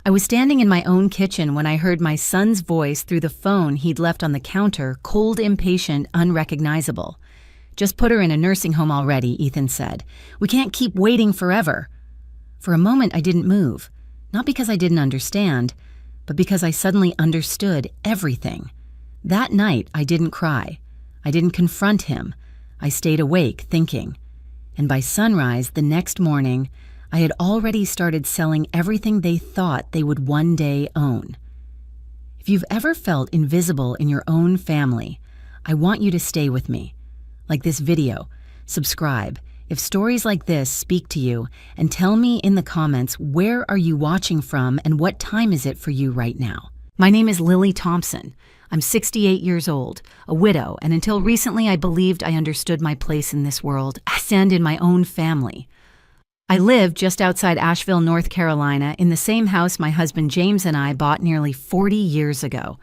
I was standing in my own kitchen when I heard my son's voice through the phone he'd left on the counter, cold, impatient, unrecognizable. "Just put her in a nursing home already," Ethan said. "We can't keep waiting forever." For a moment I didn't move, not because I didn't understand, but because I suddenly understood everything. That night I didn't cry. I didn't confront him. I stayed awake, thinking. And by sunrise the next morning, I had already started selling everything they thought they would one day own. If you've ever felt invisible in your own family, I want you to stay with me. Like this video, subscribe if stories like this speak to you, and tell me in the comments, where are you watching from and what time is it for you right now? My name is Lily Thompson. I'm 68 years old, a widow, and until recently I believed I understood my place in this world and in my own family. I live just outside Asheville, North Carolina, in the same house my husband James and I bought nearly 40 years ago.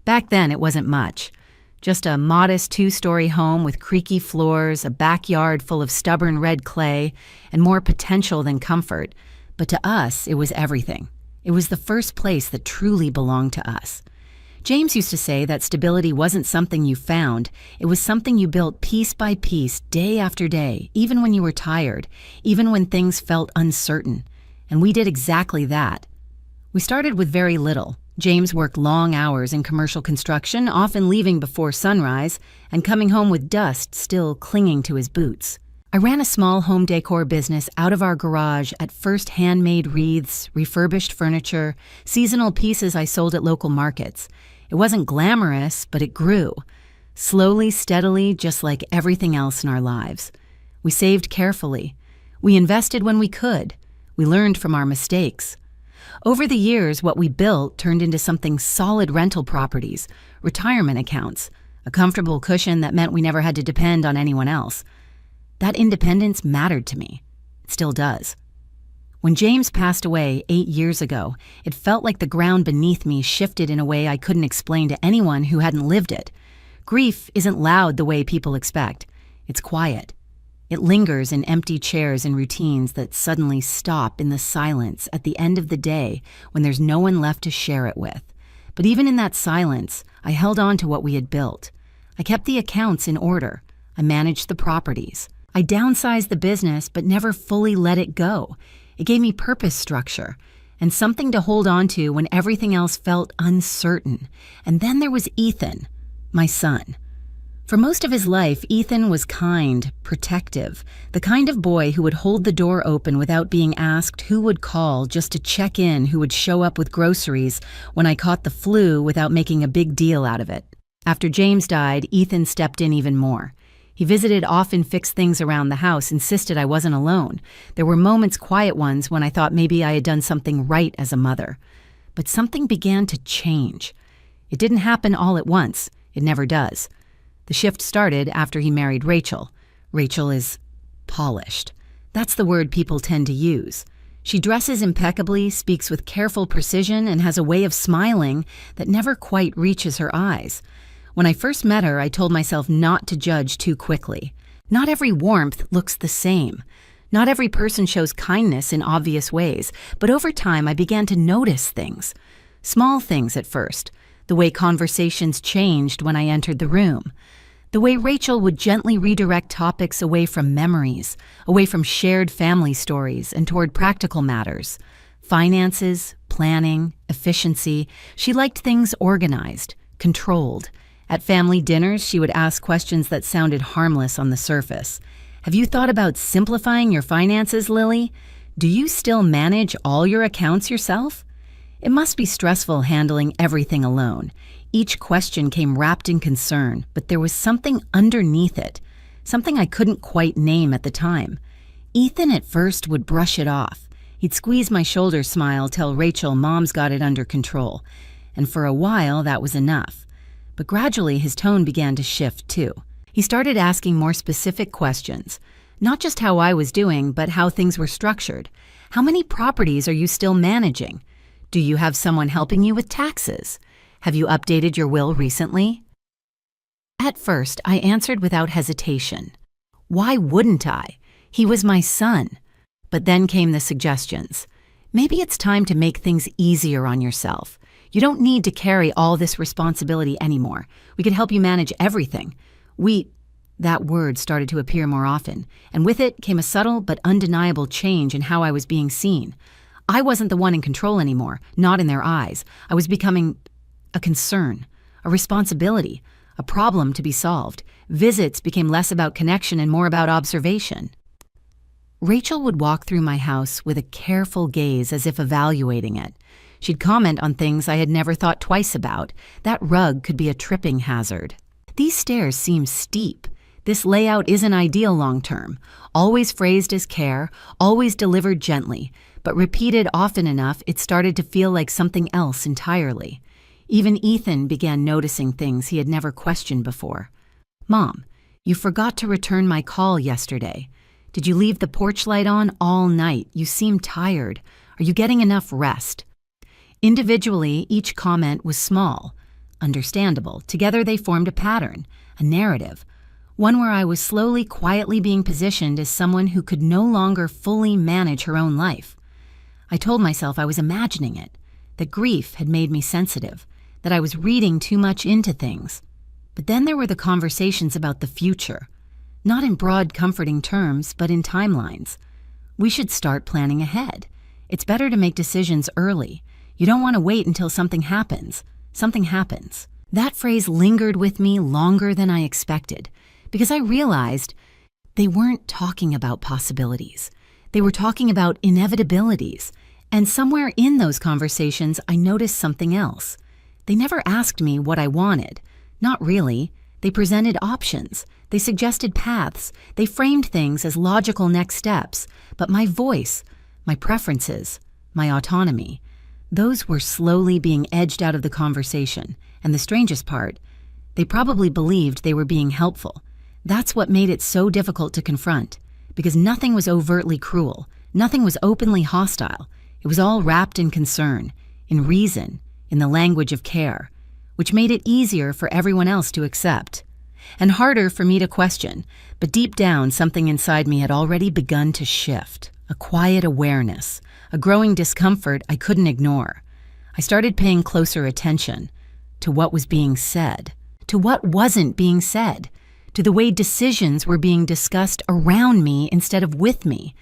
Back then it wasn't much. Just a modest 2-story home with creaky floors, a backyard full of stubborn red clay, and more potential than comfort. But to us, it was everything. It was the first place that truly belonged to us. James used to say that stability wasn't something you found, it was something you built piece by piece, day after day, even when you were tired, even when things felt uncertain. And we did exactly that. We started with very little. James worked long hours in commercial construction, often leaving before sunrise, and coming home with dust still clinging to his boots. I ran a small home decor business out of our garage, at first handmade wreaths, refurbished furniture, seasonal pieces I sold at local markets. It wasn't glamorous, but it grew. Slowly, steadily, just like everything else in our lives. We saved carefully. We invested when we could. We learned from our mistakes. Over the years, what we built turned into something solid: rental properties, retirement accounts, a comfortable cushion that meant we never had to depend on anyone else. That independence mattered to me. It still does. When James passed away 8 years ago, it felt like the ground beneath me shifted in a way I couldn't explain to anyone who hadn't lived it. Grief isn't loud the way people expect. It's quiet. It lingers in empty chairs and routines that suddenly stop in the silence at the end of the day when there's no one left to share it with. But even in that silence, I held on to what we had built. I kept the accounts in order. I managed the properties. I downsized the business but never fully let it go. It gave me purpose, structure, and something to hold on to when everything else felt uncertain. And then there was Ethan, my son. For most of his life, Ethan was kind, protective, the kind of boy who would hold the door open without being asked who would call just to check in, who would show up with groceries when I caught the flu without making a big deal out of it. After James died, Ethan stepped in even more. He visited, often fixed things around the house, insisted I wasn't alone. There were moments, quiet ones, when I thought maybe I had done something right as a mother. But something began to change. It didn't happen all at once. It never does. The shift started after he married Rachel. Rachel is polished. That's the word people tend to use. She dresses impeccably, speaks with careful precision, and has a way of smiling that never quite reaches her eyes. When I first met her, I told myself not to judge too quickly. Not every warmth looks the same. Not every person shows kindness in obvious ways, but over time I began to notice things. Small things at first. The way conversations changed when I entered the room. The way Rachel would gently redirect topics away from memories, away from shared family stories, and toward practical matters. Finances, planning, efficiency. She liked things organized, controlled. At family dinners, she would ask questions that sounded harmless on the surface. "Have you thought about simplifying your finances, Lily? Do you still manage all your accounts yourself?" It must be stressful handling everything alone. Each question came wrapped in concern, but there was something underneath it, something I couldn't quite name at the time. Ethan at first would brush it off. He'd squeeze my shoulder, smile, tell Rachel Mom's got it under control. And for a while, that was enough. But gradually, his tone began to shift too. He started asking more specific questions. Not just how I was doing, but how things were structured. How many properties are you still managing? Do you have someone helping you with taxes? Have you updated your will recently? At first, I answered without hesitation. Why wouldn't I? He was my son. But then came the suggestions. Maybe it's time to make things easier on yourself. You don't need to carry all this responsibility anymore. We can help you manage everything. That word started to appear more often, and with it came a subtle but undeniable change in how I was being seen. I wasn't the one in control anymore, not in their eyes. I was becoming a concern, a responsibility, a problem to be solved. Visits became less about connection and more about observation. Rachel would walk through my house with a careful gaze as if evaluating it. She'd comment on things I had never thought twice about. That rug could be a tripping hazard. These stairs seem steep. This layout isn't ideal long-term. Always phrased as care, always delivered gently, but repeated often enough it started to feel like something else entirely. Even Ethan began noticing things he had never questioned before. "Mom, you forgot to return my call yesterday. Did you leave the porch light on all night? You seem tired. Are you getting enough rest?" Individually, each comment was small, understandable. Together they formed a pattern, a narrative, one where I was slowly, quietly being positioned as someone who could no longer fully manage her own life. I told myself I was imagining it, that grief had made me sensitive, that I was reading too much into things. But then there were the conversations about the future, not in broad, comforting terms, but in timelines. We should start planning ahead. It's better to make decisions early. You don't want to wait until something happens. Something happens. That phrase lingered with me longer than I expected, because I realized they weren't talking about possibilities. They were talking about inevitabilities. And somewhere in those conversations, I noticed something else. They never asked me what I wanted. Not really. They presented options. They suggested paths. They framed things as logical next steps. But my voice, my preferences, my autonomy, those were slowly being edged out of the conversation. And the strangest part, they probably believed they were being helpful. That's what made it so difficult to confront, because nothing was overtly cruel. Nothing was openly hostile. It was all wrapped in concern, in reason, in the language of care, which made it easier for everyone else to accept, and harder for me to question. But deep down, something inside me had already begun to shift, a quiet awareness, a growing discomfort I couldn't ignore. I started paying closer attention to what was being said, to what wasn't being said, to the way decisions were being discussed around me instead of with me.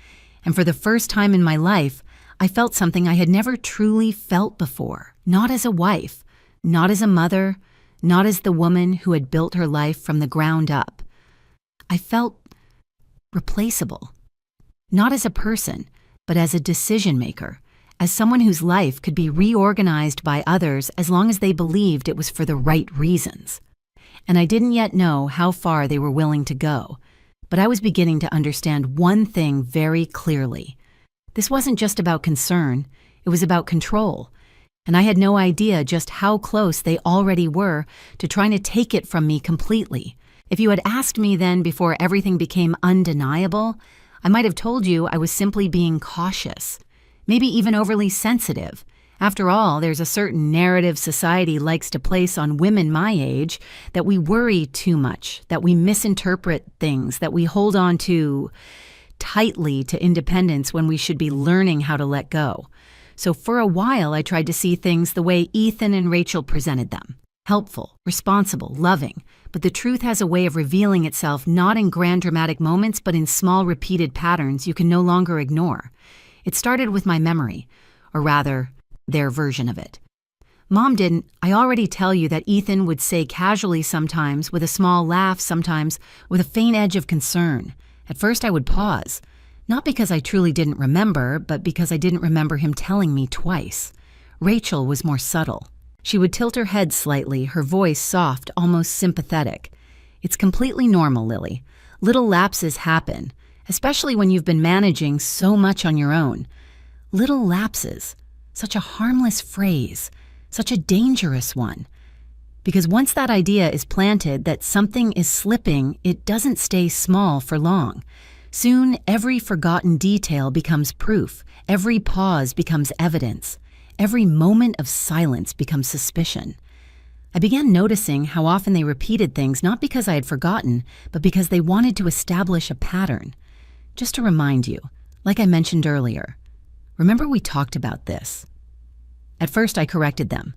And for the first time in my life, I felt something I had never truly felt before, not as a wife, not as a mother, not as the woman who had built her life from the ground up. I felt replaceable, not as a person, but as a decision maker, as someone whose life could be reorganized by others as long as they believed it was for the right reasons. And I didn't yet know how far they were willing to go, but I was beginning to understand one thing very clearly. This wasn't just about concern, it was about control. And I had no idea just how close they already were to trying to take it from me completely. If you had asked me then before everything became undeniable, I might have told you I was simply being cautious, maybe even overly sensitive. After all, there's a certain narrative society likes to place on women my age that we worry too much, that we misinterpret things, that we hold on to tightly to independence when we should be learning how to let go. So for a while, I tried to see things the way Ethan and Rachel presented them. Helpful, responsible, loving. But the truth has a way of revealing itself not in grand dramatic moments, but in small repeated patterns you can no longer ignore. It started with my memory, or rather, their version of it. Mom didn't. I already tell you that Ethan would say casually sometimes, with a small laugh sometimes, with a faint edge of concern. At first I would pause, not because I truly didn't remember, but because I didn't remember him telling me twice. Rachel was more subtle. She would tilt her head slightly, her voice soft, almost sympathetic. It's completely normal, Lily. Little lapses happen, especially when you've been managing so much on your own. Little lapses. Such a harmless phrase, such a dangerous one. Because once that idea is planted that something is slipping, it doesn't stay small for long. Soon, every forgotten detail becomes proof. Every pause becomes evidence. Every moment of silence becomes suspicion. I began noticing how often they repeated things not because I had forgotten, but because they wanted to establish a pattern. Just to remind you, like I mentioned earlier, Remember we talked about this? At first I corrected them.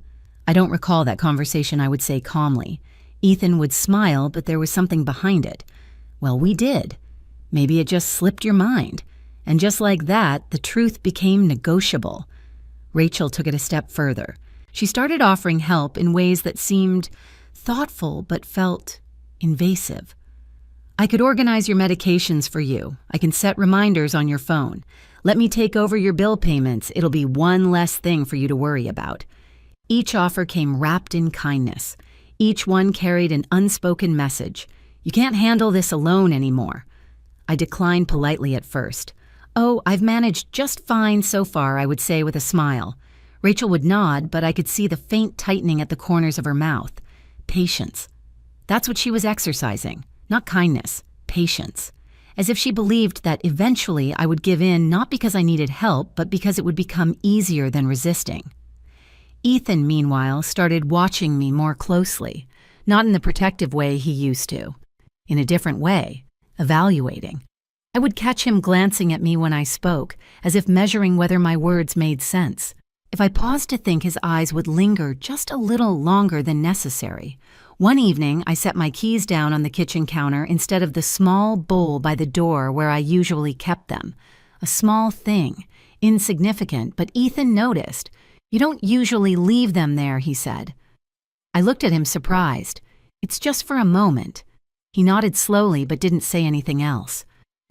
I don't recall that conversation, I would say calmly. Ethan would smile, but there was something behind it. Well, we did. Maybe it just slipped your mind. And just like that, the truth became negotiable. Rachel took it a step further. She started offering help in ways that seemed thoughtful but felt invasive. I could organize your medications for you. I can set reminders on your phone. Let me take over your bill payments. It'll be one less thing for you to worry about. Each offer came wrapped in kindness. Each one carried an unspoken message. You can't handle this alone anymore. I declined politely at first. Oh, I've managed just fine so far, I would say with a smile. Rachel would nod, but I could see the faint tightening at the corners of her mouth. Patience. That's what she was exercising. Not kindness, patience. As if she believed that eventually I would give in not because I needed help, but because it would become easier than resisting. Ethan, meanwhile, started watching me more closely, not in the protective way he used to. In a different way, evaluating. I would catch him glancing at me when I spoke, as if measuring whether my words made sense. If I paused to think, his eyes would linger just a little longer than necessary. One evening, I set my keys down on the kitchen counter instead of the small bowl by the door where I usually kept them. A small thing, insignificant, but Ethan noticed. You don't usually leave them there, he said. I looked at him surprised. It's just for a moment. He nodded slowly but didn't say anything else.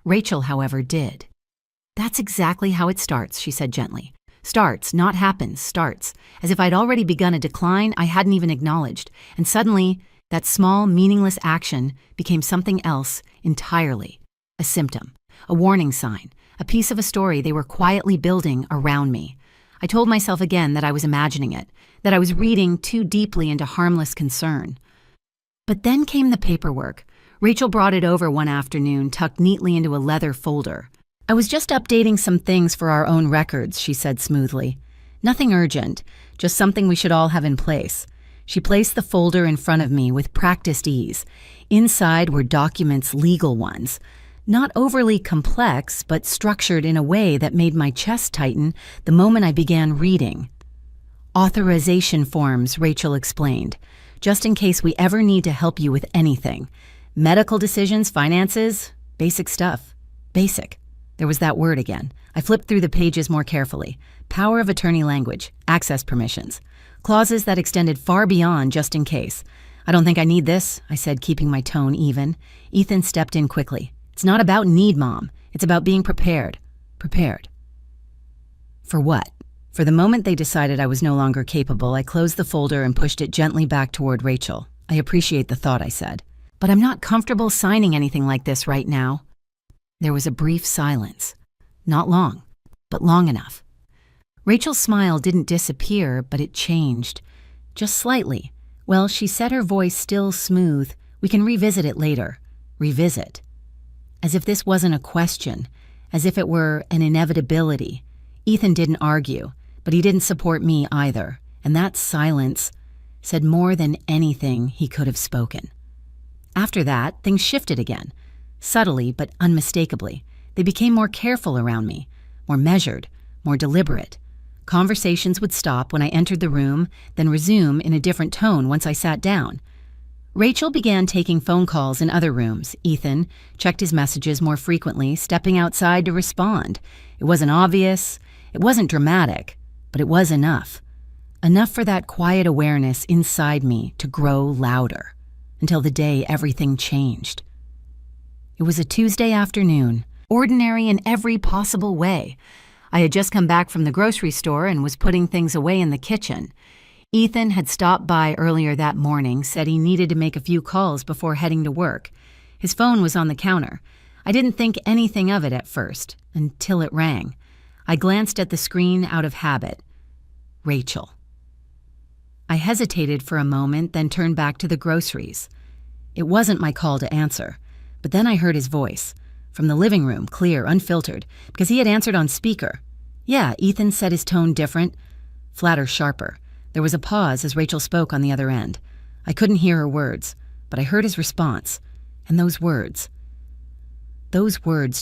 Rachel, however, did. That's exactly how it starts, she said gently. Starts, not happens, starts. As if I'd already begun a decline I hadn't even acknowledged. And suddenly, that small, meaningless action became something else entirely. A symptom, a warning sign, a piece of a story they were quietly building around me. I told myself again that I was imagining it, that I was reading too deeply into harmless concern. But then came the paperwork. Rachel brought it over one afternoon, tucked neatly into a leather folder. I was just updating some things for our own records, she said smoothly. Nothing urgent, just something we should all have in place. She placed the folder in front of me with practiced ease. Inside were documents, legal ones. Not overly complex, but structured in a way that made my chest tighten the moment I began reading. Authorization forms, Rachel explained, just in case we ever need to help you with anything. Medical decisions, finances, basic stuff. Basic. There was that word again. I flipped through the pages more carefully. Power of attorney language, access permissions. Clauses that extended far beyond just in case. I don't think I need this, I said, keeping my tone even. Ethan stepped in quickly. It's not about need, Mom. It's about being prepared. Prepared. For what? For the moment they decided I was no longer capable, I closed the folder and pushed it gently back toward Rachel. I appreciate the thought, I said. But I'm not comfortable signing anything like this right now. There was a brief silence. Not long, but long enough. Rachel's smile didn't disappear, but it changed. Just slightly. Well, she said, her voice still smooth. We can revisit it later. Revisit. As if this wasn't a question. As if it were an inevitability. Ethan didn't argue, but he didn't support me either. And that silence said more than anything he could have spoken. After that, things shifted again. Subtly, but unmistakably. They became more careful around me, more measured, more deliberate. Conversations would stop when I entered the room, then resume in a different tone once I sat down. Rachel began taking phone calls in other rooms. Ethan checked his messages more frequently, stepping outside to respond. It wasn't obvious, it wasn't dramatic, but it was enough. Enough for that quiet awareness inside me to grow louder, until the day everything changed. It was a Tuesday afternoon, ordinary in every possible way. I had just come back from the grocery store and was putting things away in the kitchen. Ethan had stopped by earlier that morning, said he needed to make a few calls before heading to work. His phone was on the counter. I didn't think anything of it at first, until it rang. I glanced at the screen out of habit. Rachel. I hesitated for a moment, then turned back to the groceries. It wasn't my call to answer. But then I heard his voice, from the living room, clear, unfiltered, because he had answered on speaker. Yeah, Ethan said, his tone different, flatter, sharper. There was a pause as Rachel spoke on the other end. I couldn't hear her words, but I heard his response. And those words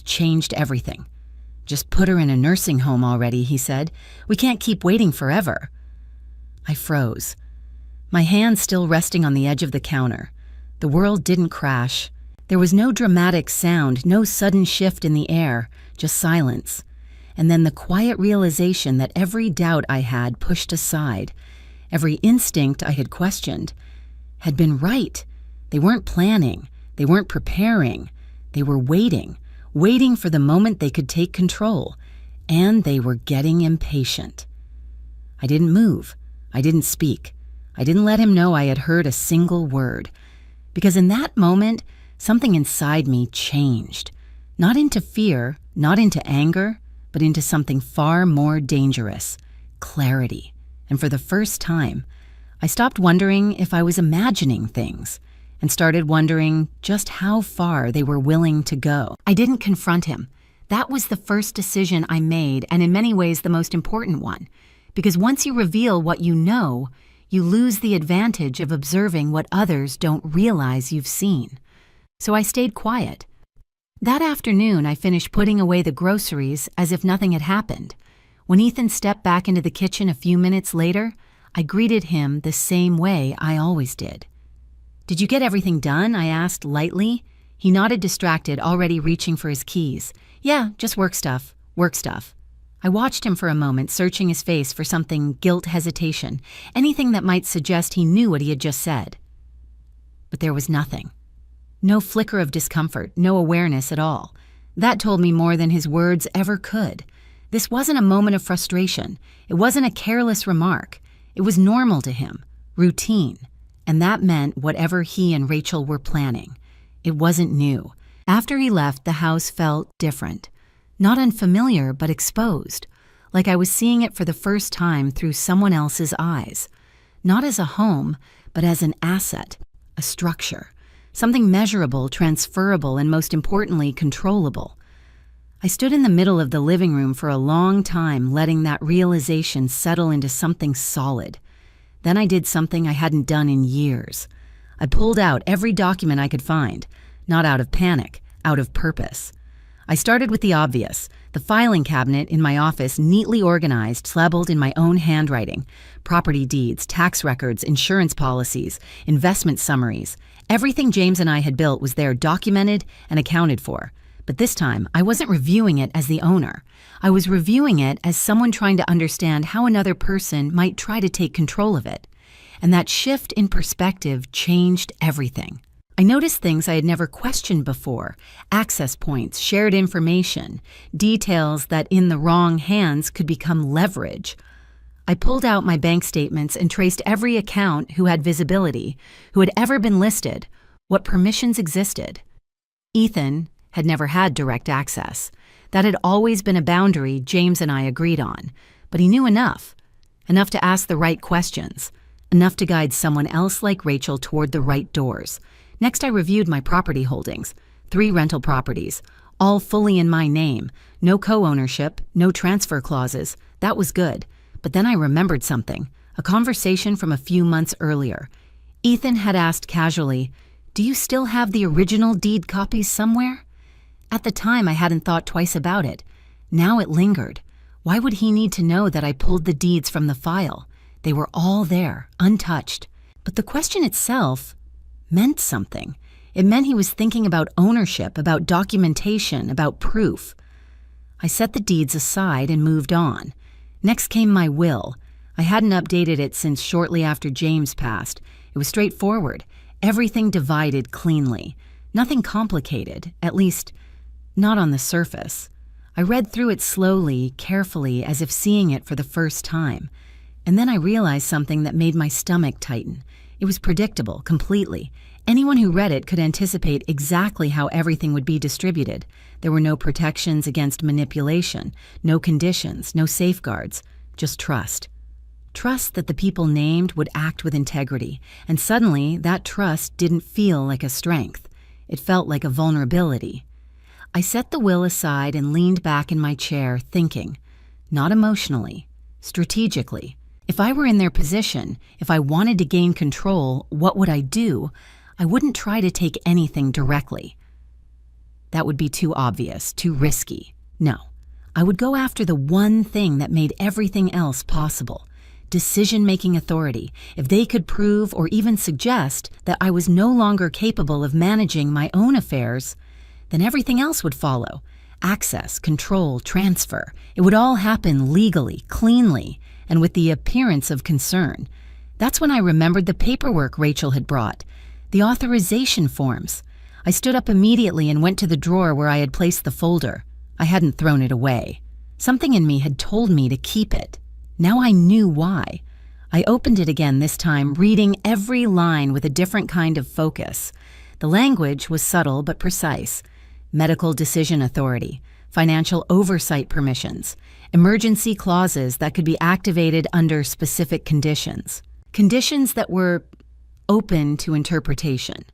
changed everything. Just put her in a nursing home already, he said. We can't keep waiting forever. I froze, my hands still resting on the edge of the counter. The world didn't crash. There was no dramatic sound, no sudden shift in the air, just silence. And then the quiet realization that every doubt I had pushed aside, every instinct I had questioned, had been right. They weren't planning. They weren't preparing. They were waiting for the moment they could take control. And they were getting impatient. I didn't move. I didn't speak. I didn't let him know I had heard a single word. Because in that moment, something inside me changed. Not into fear, not into anger, but into something far more dangerous, clarity. And for the first time, I stopped wondering if I was imagining things and started wondering just how far they were willing to go. I didn't confront him. That was the first decision I made, and in many ways the most important one. Because once you reveal what you know, you lose the advantage of observing what others don't realize you've seen. So I stayed quiet. That afternoon, I finished putting away the groceries as if nothing had happened. When Ethan stepped back into the kitchen a few minutes later, I greeted him the same way I always did. "Did you get everything done?" I asked lightly. He nodded, distracted, already reaching for his keys. "Yeah, just work stuff. I watched him for a moment, searching his face for something, guilt, hesitation, anything that might suggest he knew what he had just said. But there was nothing. No flicker of discomfort, no awareness at all. That told me more than his words ever could. This wasn't a moment of frustration. It wasn't a careless remark. It was normal to him, routine. And that meant whatever he and Rachel were planning. It wasn't new. After he left, the house felt different. Not unfamiliar, but exposed. Like I was seeing it for the first time through someone else's eyes. Not as a home, but as an asset, a structure. Something measurable, transferable, and most importantly, controllable. I stood in the middle of the living room for a long time, letting that realization settle into something solid. Then I did something I hadn't done in years. I pulled out every document I could find, not out of panic, out of purpose. I started with the obvious, the filing cabinet in my office, neatly organized, labeled in my own handwriting. Property deeds, tax records, insurance policies, investment summaries. Everything James and I had built was there, documented and accounted for. But this time, I wasn't reviewing it as the owner. I was reviewing it as someone trying to understand how another person might try to take control of it. And that shift in perspective changed everything. I noticed things I had never questioned before, access points, shared information, details that in the wrong hands could become leverage. I pulled out my bank statements and traced every account who had visibility, who had ever been listed, what permissions existed. Ethan had never had direct access. That had always been a boundary James and I agreed on, but he knew enough to ask the right questions, enough to guide someone else like Rachel toward the right doors. Next, I reviewed my property holdings, 3 rental properties, all fully in my name, no co-ownership, no transfer clauses. That was good. But then I remembered something, a conversation from a few months earlier. Ethan had asked casually, "Do you still have the original deed copies somewhere?" At the time, I hadn't thought twice about it. Now it lingered. Why would he need to know that I pulled the deeds from the file? They were all there, untouched. But the question itself meant something. It meant he was thinking about ownership, about documentation, about proof. I set the deeds aside and moved on. Next came my will. I hadn't updated it since shortly after James passed. It was straightforward. Everything divided cleanly. Nothing complicated, at least not on the surface. I read through it slowly, carefully, as if seeing it for the first time. And then I realized something that made my stomach tighten. It was predictable, completely. Anyone who read it could anticipate exactly how everything would be distributed. There were no protections against manipulation, no conditions, no safeguards, just trust. Trust that the people named would act with integrity, and suddenly that trust didn't feel like a strength. It felt like a vulnerability. I set the will aside and leaned back in my chair, thinking, not emotionally, strategically. If I were in their position, if I wanted to gain control, what would I do? I wouldn't try to take anything directly. That would be too obvious, too risky. No, I would go after the one thing that made everything else possible: decision-making authority. If they could prove or even suggest that I was no longer capable of managing my own affairs, then everything else would follow. Access, control, transfer. It would all happen legally, cleanly, and with the appearance of concern. That's when I remembered the paperwork Rachel had brought, the authorization forms. I stood up immediately and went to the drawer where I had placed the folder. I hadn't thrown it away. Something in me had told me to keep it. Now I knew why. I opened it again this time, reading every line with a different kind of focus. The language was subtle but precise. Medical decision authority, financial oversight permissions, emergency clauses that could be activated under specific conditions. Conditions that were open to interpretation.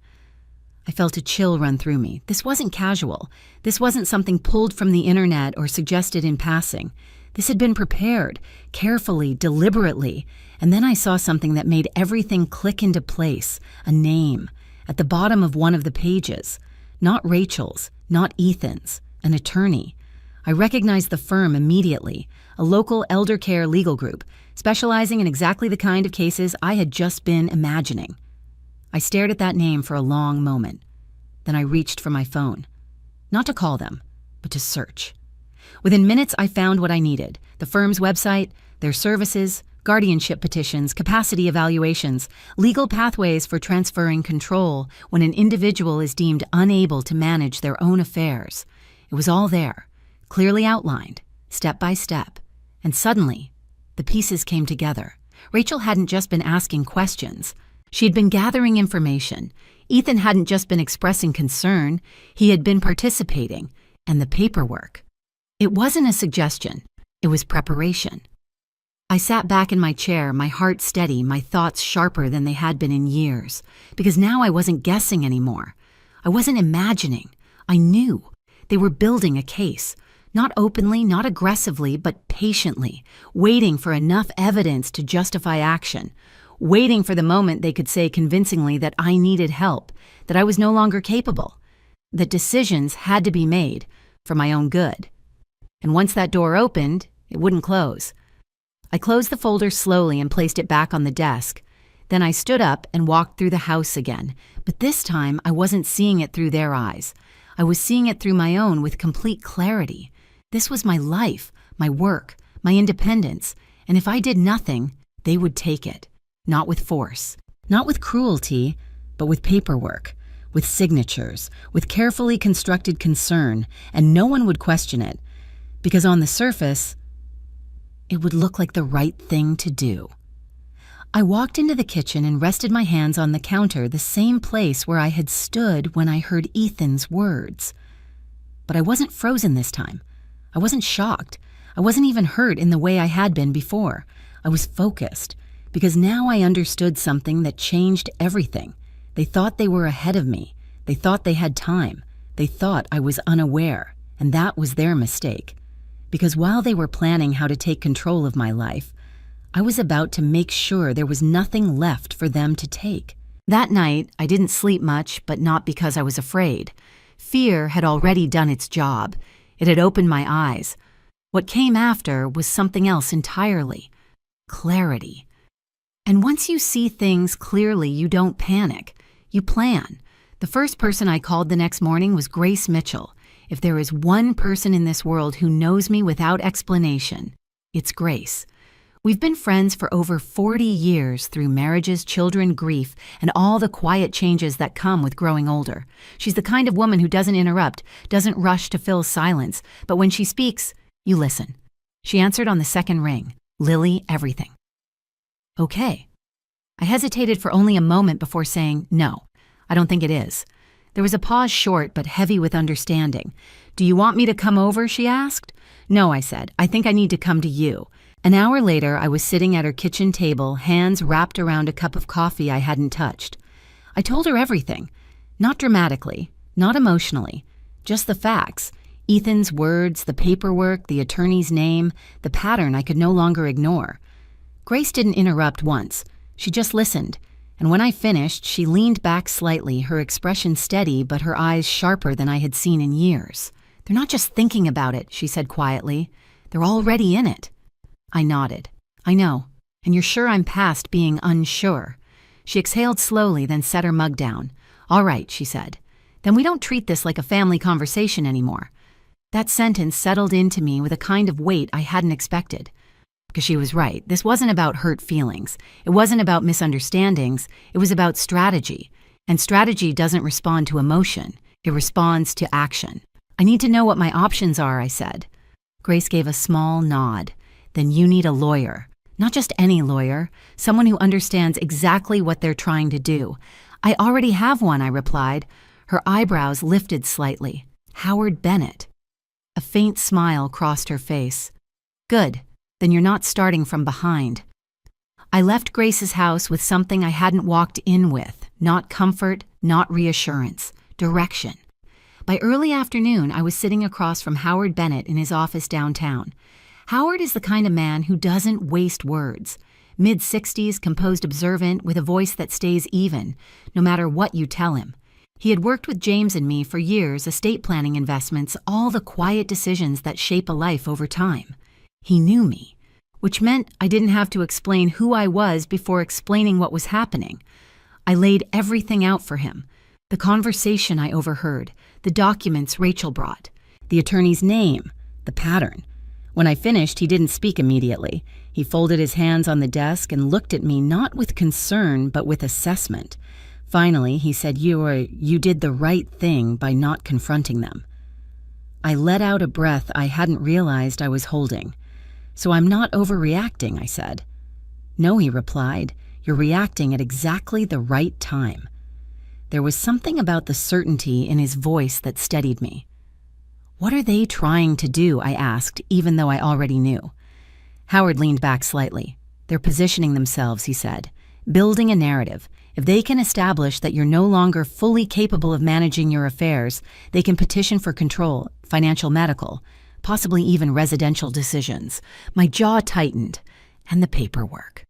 I felt a chill run through me. This wasn't casual. This wasn't something pulled from the internet or suggested in passing. This had been prepared, carefully, deliberately, and then I saw something that made everything click into place, a name, at the bottom of one of the pages. Not Rachel's, not Ethan's, an attorney. I recognized the firm immediately, a local elder care legal group, specializing in exactly the kind of cases I had just been imagining. I stared at that name for a long moment. Then I reached for my phone. Not to call them, but to search. Within minutes, I found what I needed: the firm's website, their services, guardianship petitions, capacity evaluations, legal pathways for transferring control when an individual is deemed unable to manage their own affairs. It was all there, clearly outlined, step by step. And suddenly, the pieces came together. Rachel hadn't just been asking questions. She had been gathering information. Ethan hadn't just been expressing concern. He had been participating. And the paperwork. It wasn't a suggestion. It was preparation. I sat back in my chair, my heart steady, my thoughts sharper than they had been in years, because now I wasn't guessing anymore. I wasn't imagining. I knew. They were building a case. Not openly, not aggressively, but patiently, waiting for enough evidence to justify action, waiting for the moment they could say convincingly that I needed help, that I was no longer capable, that decisions had to be made for my own good. And once that door opened, it wouldn't close. I closed the folder slowly and placed it back on the desk. Then I stood up and walked through the house again, but this time I wasn't seeing it through their eyes. I was seeing it through my own with complete clarity. This was my life, my work, my independence, and if I did nothing, they would take it. Not with force, not with cruelty, but with paperwork, with signatures, with carefully constructed concern, and no one would question it, because on the surface, it would look like the right thing to do. I walked into the kitchen and rested my hands on the counter, the same place where I had stood when I heard Ethan's words. But I wasn't frozen this time. I wasn't shocked. I wasn't even hurt in the way I had been before. I was focused, because now I understood something that changed everything. They thought they were ahead of me. They thought they had time. They thought I was unaware, and that was their mistake. Because while they were planning how to take control of my life, I was about to make sure there was nothing left for them to take. That night, I didn't sleep much, but not because I was afraid. Fear had already done its job. It had opened my eyes. What came after was something else entirely: clarity. And once you see things clearly, you don't panic. You plan. The first person I called the next morning was Grace Mitchell. If there is one person in this world who knows me without explanation, it's Grace. We've been friends for over 40 years through marriages, children, grief, and all the quiet changes that come with growing older. She's the kind of woman who doesn't interrupt, doesn't rush to fill silence, but when she speaks, you listen. She answered on the second ring. Lily, everything. Okay. I hesitated for only a moment before saying, no, I don't think it is. There was a pause, short but heavy with understanding. Do you want me to come over, she asked. No, I said. I think I need to come to you. An hour later, I was sitting at her kitchen table, hands wrapped around a cup of coffee I hadn't touched. I told her everything. Not dramatically, not emotionally, just the facts. Ethan's words, the paperwork, the attorney's name, the pattern I could no longer ignore. Grace didn't interrupt once. She just listened. And when I finished, she leaned back slightly, her expression steady but her eyes sharper than I had seen in years. They're not just thinking about it, she said quietly. They're already in it. I nodded. I know. And you're sure I'm past being unsure? She exhaled slowly, then set her mug down. All right, she said. Then we don't treat this like a family conversation anymore. That sentence settled into me with a kind of weight I hadn't expected. Because she was right. This wasn't about hurt feelings. It wasn't about misunderstandings. It was about strategy. And strategy doesn't respond to emotion. It responds to action. I need to know what my options are, I said. Grace gave a small nod. Then you need a lawyer. Not just any lawyer. Someone who understands exactly what they're trying to do. I already have one, I replied. Her eyebrows lifted slightly. Howard Bennett. A faint smile crossed her face. Good. Then you're not starting from behind. I left Grace's house with something I hadn't walked in with. Not comfort, not reassurance. Direction. By early afternoon, I was sitting across from Howard Bennett in his office downtown. Howard is the kind of man who doesn't waste words. Mid-60s, composed observant, with a voice that stays even, no matter what you tell him. He had worked with James and me for years, estate planning investments, all the quiet decisions that shape a life over time. He knew me, which meant I didn't have to explain who I was before explaining what was happening. I laid everything out for him. The conversation I overheard, the documents Rachel brought, the attorney's name, the pattern. When I finished, he didn't speak immediately. He folded his hands on the desk and looked at me not with concern but with assessment. Finally, he said, You did the right thing by not confronting them. I let out a breath I hadn't realized I was holding. So I'm not overreacting, I said. No, he replied. You're reacting at exactly the right time. There was something about the certainty in his voice that steadied me. What are they trying to do? I asked, even though I already knew. Howard leaned back slightly. They're positioning themselves, he said. Building a narrative. If they can establish that you're no longer fully capable of managing your affairs, they can petition for control, financial, medical, possibly even residential decisions. My jaw tightened. And the paperwork.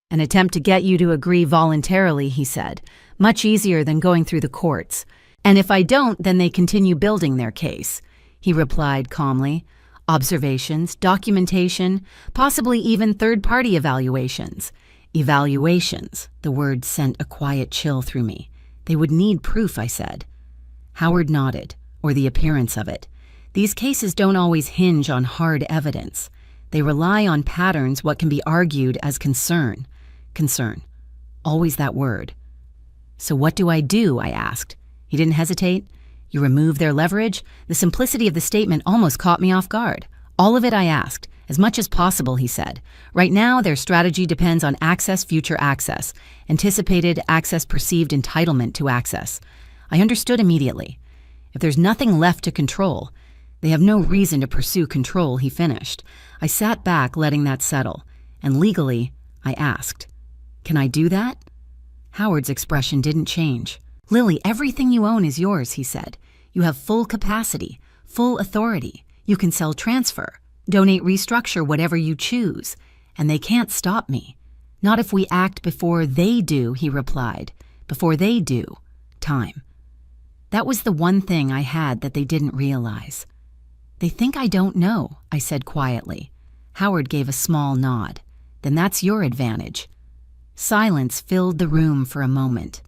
An attempt to get you to agree voluntarily, he said. Much easier than going through the courts. And if I don't, then they continue building their case. He replied calmly. Observations, documentation, possibly even third-party evaluations. Evaluations. The word sent a quiet chill through me. They would need proof, I said. Howard nodded, or the appearance of it. These cases don't always hinge on hard evidence. They rely on patterns, what can be argued as concern. Concern. Always that word. So what do I do? I asked. He didn't hesitate. You remove their leverage? The simplicity of the statement almost caught me off guard. All of it, I asked. As much as possible, he said. Right now, their strategy depends on access, future access. Anticipated access, perceived entitlement to access. I understood immediately. If there's nothing left to control, they have no reason to pursue control, he finished. I sat back, letting that settle. And legally, I asked, Can I do that? Howard's expression didn't change. Lily, everything you own is yours, he said. You have full capacity, full authority. You can sell, transfer, donate, restructure, whatever you choose. And they can't stop me. Not if we act before they do, he replied. Before they do. Time. That was the one thing I had that they didn't realize. They think I don't know, I said quietly. Howard gave a small nod. Then that's your advantage. Silence filled the room for a moment.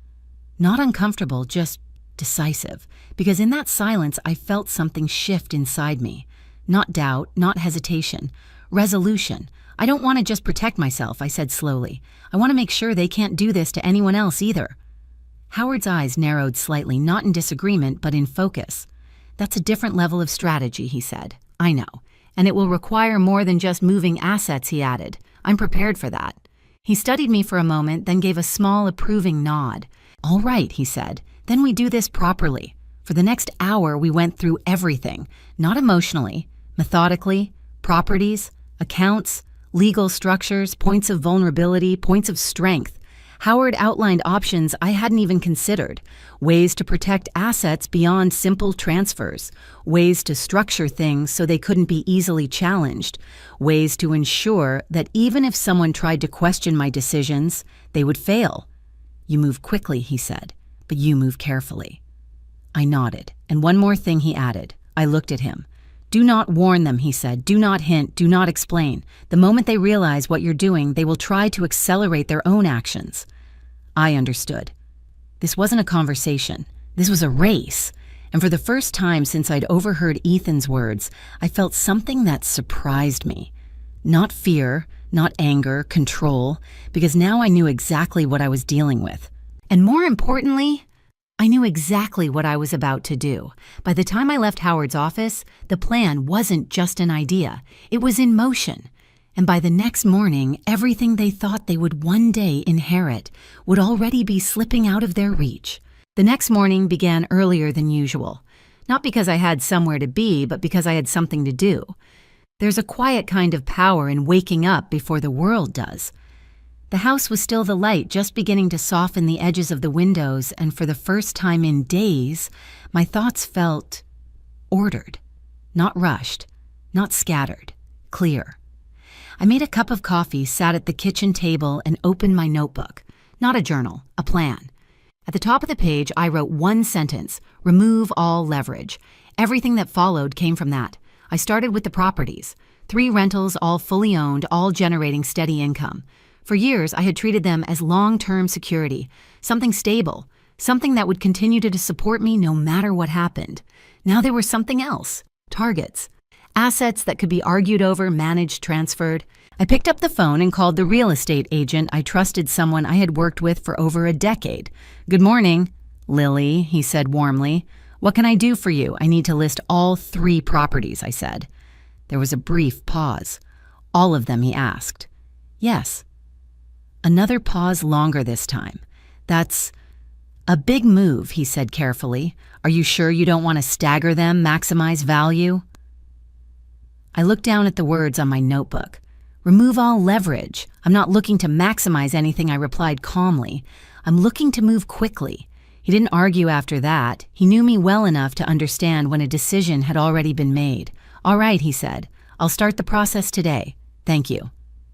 Not uncomfortable, just decisive, because in that silence I felt something shift inside me. Not doubt, not hesitation. Resolution. I don't want to just protect myself, I said slowly. I want to make sure they can't do this to anyone else either. Howard's eyes narrowed slightly, not in disagreement, but in focus. That's a different level of strategy, he said. I know. And it will require more than just moving assets, he added. I'm prepared for that. He studied me for a moment, then gave a small approving nod. All right, he said. Then we do this properly. For the next hour, we went through everything, not emotionally, methodically, properties, accounts, legal structures, points of vulnerability, points of strength. Howard outlined options I hadn't even considered, ways to protect assets beyond simple transfers, ways to structure things so they couldn't be easily challenged, ways to ensure that even if someone tried to question my decisions, they would fail. You move quickly, he said, but you move carefully. I nodded, and one more thing he added, I looked at him. "Do not warn them," he said. "Do not hint, do not explain. The moment they realize what you're doing, they will try to accelerate their own actions." I understood. This wasn't a conversation. This was a race. And for the first time since I'd overheard Ethan's words, I felt something that surprised me. Not fear, not anger, control, because now I knew exactly what I was dealing with. And more importantly, I knew exactly what I was about to do. By the time I left Howard's office, the plan wasn't just an idea. It was in motion. And by the next morning, everything they thought they would one day inherit would already be slipping out of their reach. The next morning began earlier than usual. Not because I had somewhere to be, but because I had something to do. There's a quiet kind of power in waking up before the world does. The house was still the light, just beginning to soften the edges of the windows, and for the first time in days, my thoughts felt ordered. Not rushed, not scattered, clear. I made a cup of coffee, sat at the kitchen table, and opened my notebook. Not a journal, a plan. At the top of the page, I wrote one sentence: remove all leverage. Everything that followed came from that. I started with the properties. 3 rentals, all fully owned, all generating steady income. For years, I had treated them as long-term security, something stable, something that would continue to support me no matter what happened. Now there was something else: targets. Assets that could be argued over, managed, transferred. I picked up the phone and called the real estate agent I trusted, someone I had worked with for over a decade. "Good morning, Lily," he said warmly. "What can I do for you? I need to list all 3 properties," I said. There was a brief pause. "All of them?" he asked. "Yes." Another pause, longer this time. "That's a big move," he said carefully. "Are you sure you don't want to stagger them, maximize value?" I looked down at the words on my notebook. "Remove all leverage. I'm not looking to maximize anything," I replied calmly. "I'm looking to move quickly." He didn't argue after that. He knew me well enough to understand when a decision had already been made. "All right," he said. "I'll start the process today. Thank you."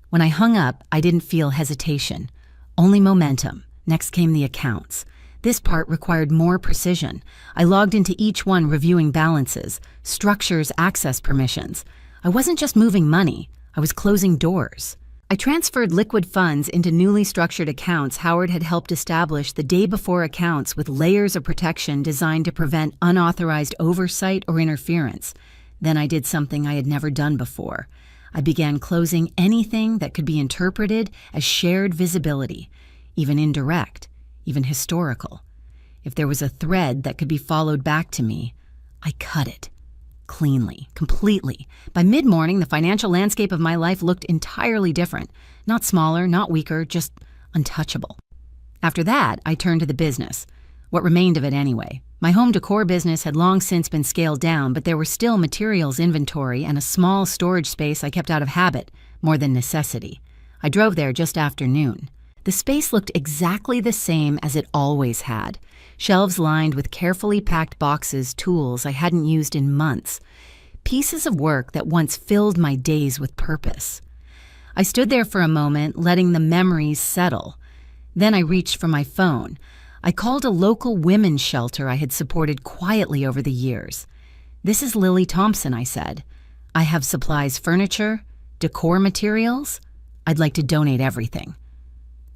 When I hung up, I didn't feel hesitation, only momentum. Next came the accounts. This part required more precision. I logged into each one, reviewing balances, structures, access permissions. I wasn't just moving money, I was closing doors. I transferred liquid funds into newly structured accounts Howard had helped establish the day before, accounts with layers of protection designed to prevent unauthorized oversight or interference. Then I did something I had never done before. I began closing anything that could be interpreted as shared visibility, even indirect, even historical. If there was a thread that could be followed back to me, I cut it. Cleanly, completely. By mid-morning, the financial landscape of my life looked entirely different. Not smaller, not weaker, just untouchable. After that, I turned to the business. What remained of it anyway. My home decor business had long since been scaled down, but there were still materials inventory and a small storage space I kept out of habit, more than necessity. I drove there just after noon. The space looked exactly the same as it always had. Shelves lined with carefully packed boxes, tools I hadn't used in months. Pieces of work that once filled my days with purpose. I stood there for a moment, letting the memories settle. Then I reached for my phone. I called a local women's shelter I had supported quietly over the years. "This is Lily Thompson," I said. "I have supplies, furniture, decor materials. I'd like to donate everything."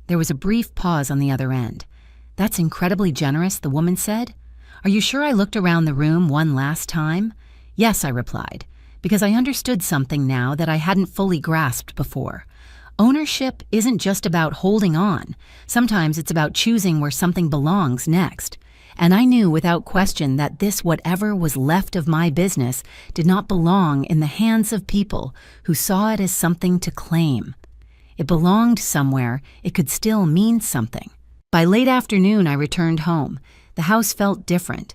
There was a brief pause on the other end. "That's incredibly generous," the woman said. "Are you sure?" I looked around the room one last time. "Yes," I replied, because I understood something now that I hadn't fully grasped before. Ownership isn't just about holding on. Sometimes it's about choosing where something belongs next. And I knew without question that this whatever was left of my business did not belong in the hands of people who saw it as something to claim. It belonged somewhere. It could still mean something. By late afternoon, I returned home. The house felt different.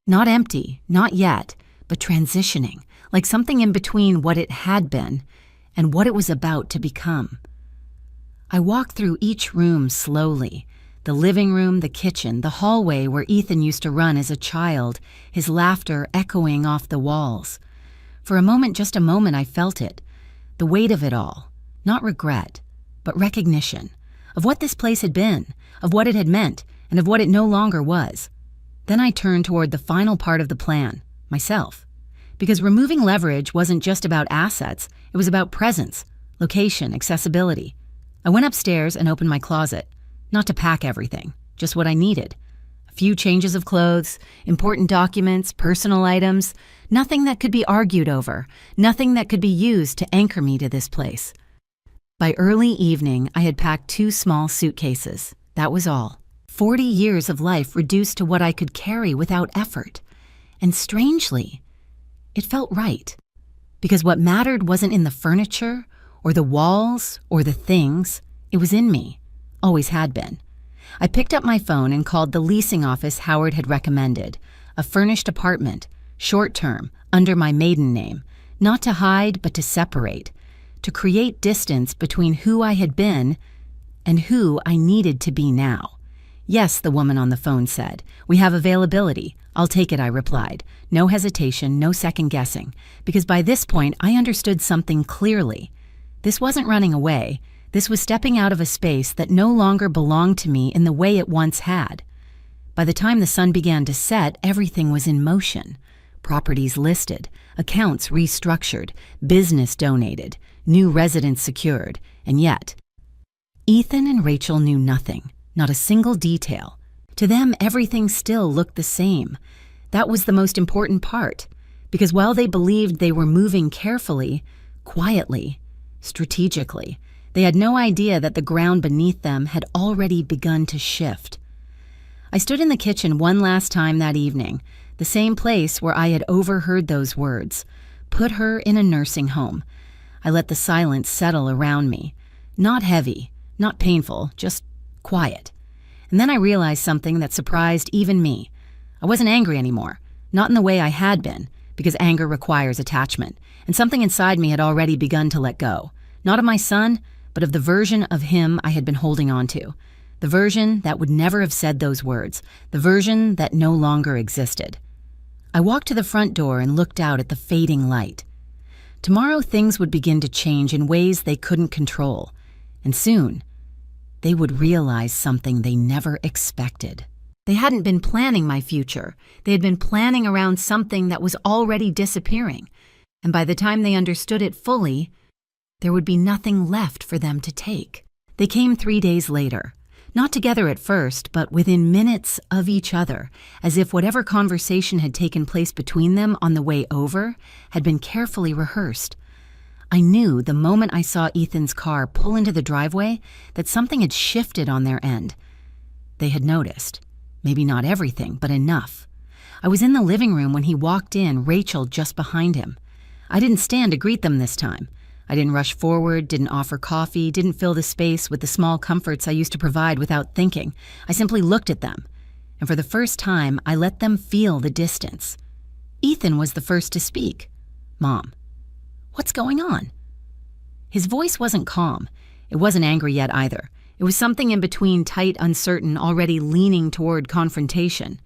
Not empty, not yet, but transitioning, like something in between what it had been and what it was about to become. I walked through each room slowly. The living room, the kitchen, the hallway where Ethan used to run as a child, his laughter echoing off the walls. For a moment, just a moment, I felt it. The weight of it all. Not regret, but recognition. Of what this place had been, of what it had meant, and of what it no longer was. Then I turned toward the final part of the plan, myself. because removing leverage wasn't just about assets, it was about presence, location, accessibility. I went upstairs and opened my closet, not to pack everything, just what I needed. A few changes of clothes, important documents, personal items, nothing that could be argued over, nothing that could be used to anchor me to this place. By early evening, I had packed 2 small suitcases. That was all. 40 years of life reduced to what I could carry without effort. And strangely, it felt right. Because what mattered wasn't in the furniture, or the walls, or the things. It was in me. Always had been. I picked up my phone and called the leasing office Howard had recommended. A furnished apartment, short-term, under my maiden name. Not to hide, but to separate. To create distance between who I had been and who I needed to be now. Yes, the woman on the phone said. We have availability. I'll take it, I replied. No hesitation, no second guessing. Because by this point, I understood something clearly. This wasn't running away. This was stepping out of a space that no longer belonged to me in the way it once had. By the time the sun began to set, everything was in motion. Properties listed, accounts restructured, business donated, new residents secured, and yet, Ethan and Rachel knew nothing, not a single detail. To them, everything still looked the same. That was the most important part, because while they believed they were moving carefully, quietly, strategically, they had no idea that the ground beneath them had already begun to shift. I stood in the kitchen one last time that evening, the same place where I had overheard those words, put her in a nursing home. I let the silence settle around me. Not heavy, not painful, just quiet. And then I realized something that surprised even me. I wasn't angry anymore, not in the way I had been, because anger requires attachment, and something inside me had already begun to let go. Not of my son, but of the version of him I had been holding on to. The version that would never have said those words, the version that no longer existed. I walked to the front door and looked out at the fading light. Tomorrow things would begin to change in ways they couldn't control, and soon they would realize something they never expected. They hadn't been planning my future. They had been planning around something that was already disappearing, and by the time they understood it fully, there would be nothing left for them to take. They came 3 days later, not together at first, but within minutes of each other, as if whatever conversation had taken place between them on the way over had been carefully rehearsed. I knew the moment I saw Ethan's car pull into the driveway that something had shifted on their end. They had noticed. Maybe not everything, but enough. I was in the living room when he walked in, Rachel just behind him. I didn't stand to greet them this time. I didn't rush forward, didn't offer coffee, didn't fill the space with the small comforts I used to provide without thinking. I simply looked at them, and for the first time, I let them feel the distance. Ethan was the first to speak. "Mom, what's going on?" His voice wasn't calm. It wasn't angry yet either. It was something in between tight, uncertain, already leaning toward confrontation.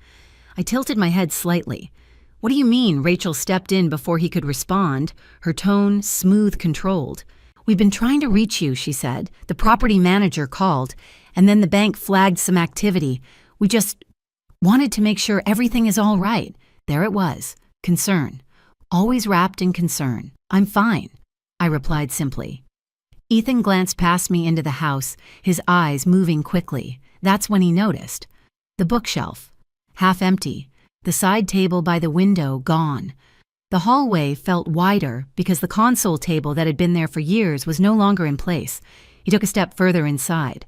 I tilted my head slightly. "What do you mean?" Rachel stepped in before he could respond, her tone smooth, controlled. "We've been trying to reach you," she said. "The property manager called, and then the bank flagged some activity. We just wanted to make sure everything is all right." There it was. Concern. Always wrapped in concern. "I'm fine," I replied simply. Ethan glanced past me into the house, his eyes moving quickly. That's when he noticed. The bookshelf, half empty. The side table by the window gone. The hallway felt wider because the console table that had been there for years was no longer in place. He took a step further inside.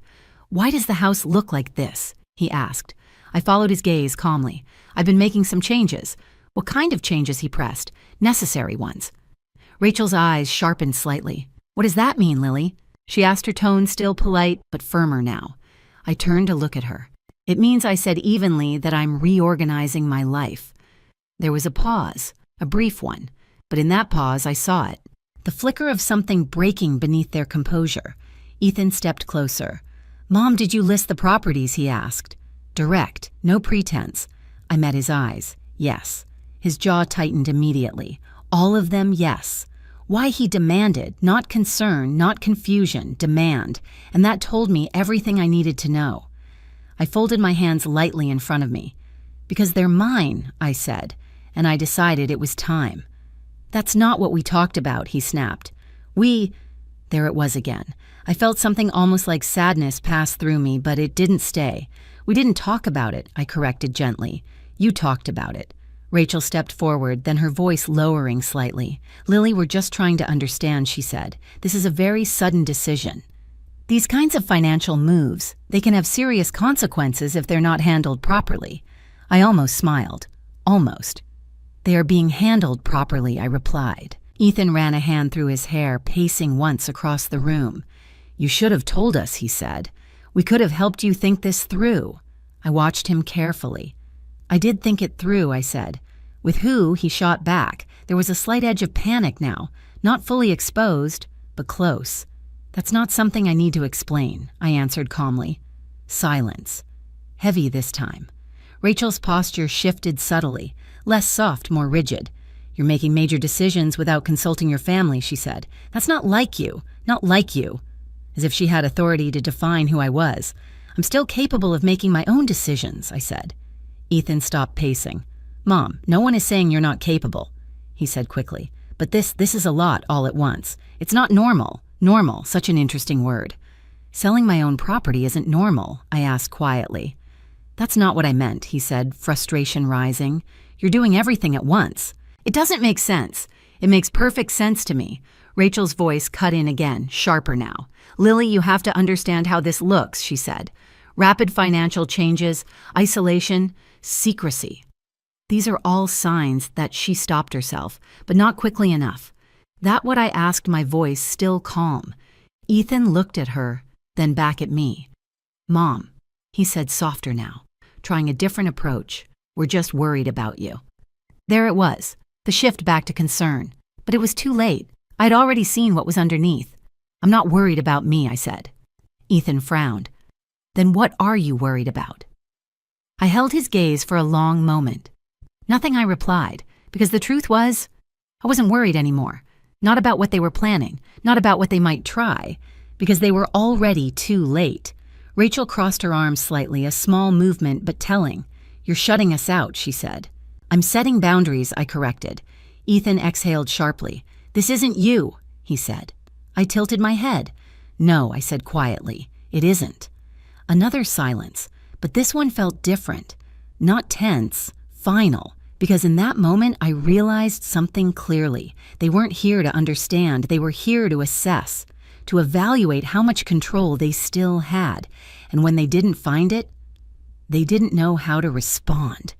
"Why does the house look like this?" he asked. I followed his gaze calmly. "I've been making some changes." "What kind of changes?" he pressed. "Necessary ones." Rachel's eyes sharpened slightly. "What does that mean, Lily?" she asked, her tone still polite but firmer now. I turned to look at her. "It means," I said evenly, "that I'm reorganizing my life." There was a pause, a brief one, but in that pause I saw it. The flicker of something breaking beneath their composure. Ethan stepped closer. "Mom, did you list the properties?" he asked. Direct, no pretense. I met his eyes. Yes. His jaw tightened immediately. All of them, yes. Why, he demanded, not concern, not confusion, demand, and that told me everything I needed to know. I folded my hands lightly in front of me. "Because they're mine," I said, and I decided it was time. "That's not what we talked about," he snapped. There it was again. I felt something almost like sadness pass through me, but it didn't stay. "We didn't talk about it," I corrected gently. "You talked about it." Rachel stepped forward, then her voice lowering slightly. "Lily, we're just trying to understand," she said. "This is a very sudden decision. These kinds of financial moves, they can have serious consequences if they're not handled properly." I almost smiled. Almost. "They are being handled properly," I replied. Ethan ran a hand through his hair, pacing once across the room. "You should have told us," he said. "We could have helped you think this through." I watched him carefully. "I did think it through," I said. "With who?" he shot back. There was a slight edge of panic now, not fully exposed, but close. "That's not something I need to explain," I answered calmly. Silence. Heavy this time. Rachel's posture shifted subtly, less soft, more rigid. "You're making major decisions without consulting your family," she said. "That's not like you. Not like you." As if she had authority to define who I was. "I'm still capable of making my own decisions," I said. Ethan stopped pacing. "Mom, no one is saying you're not capable," he said quickly. "But this is a lot all at once. It's not normal. Normal, such an interesting word." "Selling my own property isn't normal," I asked quietly. "That's not what I meant," he said, frustration rising. "You're doing everything at once. It doesn't make sense." "It makes perfect sense to me." Rachel's voice cut in again, sharper now. "Lily, you have to understand how this looks," she said. "Rapid financial changes, isolation, secrecy." These are all signs that she stopped herself, but not quickly enough. That what I asked, my voice still calm. Ethan looked at her, then back at me. "Mom," he said softer now, trying a different approach. "We're just worried about you." There it was, the shift back to concern. But it was too late. I'd already seen what was underneath. "I'm not worried about me," I said. Ethan frowned. "Then what are you worried about?" I held his gaze for a long moment. Nothing, I replied, because the truth was, I wasn't worried anymore. Not about what they were planning, not about what they might try, because they were already too late. Rachel crossed her arms slightly, a small movement but telling. "You're shutting us out," she said. "I'm setting boundaries," I corrected. Ethan exhaled sharply. "This isn't you," he said. I tilted my head. "No," I said quietly, "it isn't." Another silence, but this one felt different. Not tense, final, because in that moment I realized something clearly. They weren't here to understand, they were here to assess, to evaluate how much control they still had. And when they didn't find it, they didn't know how to respond.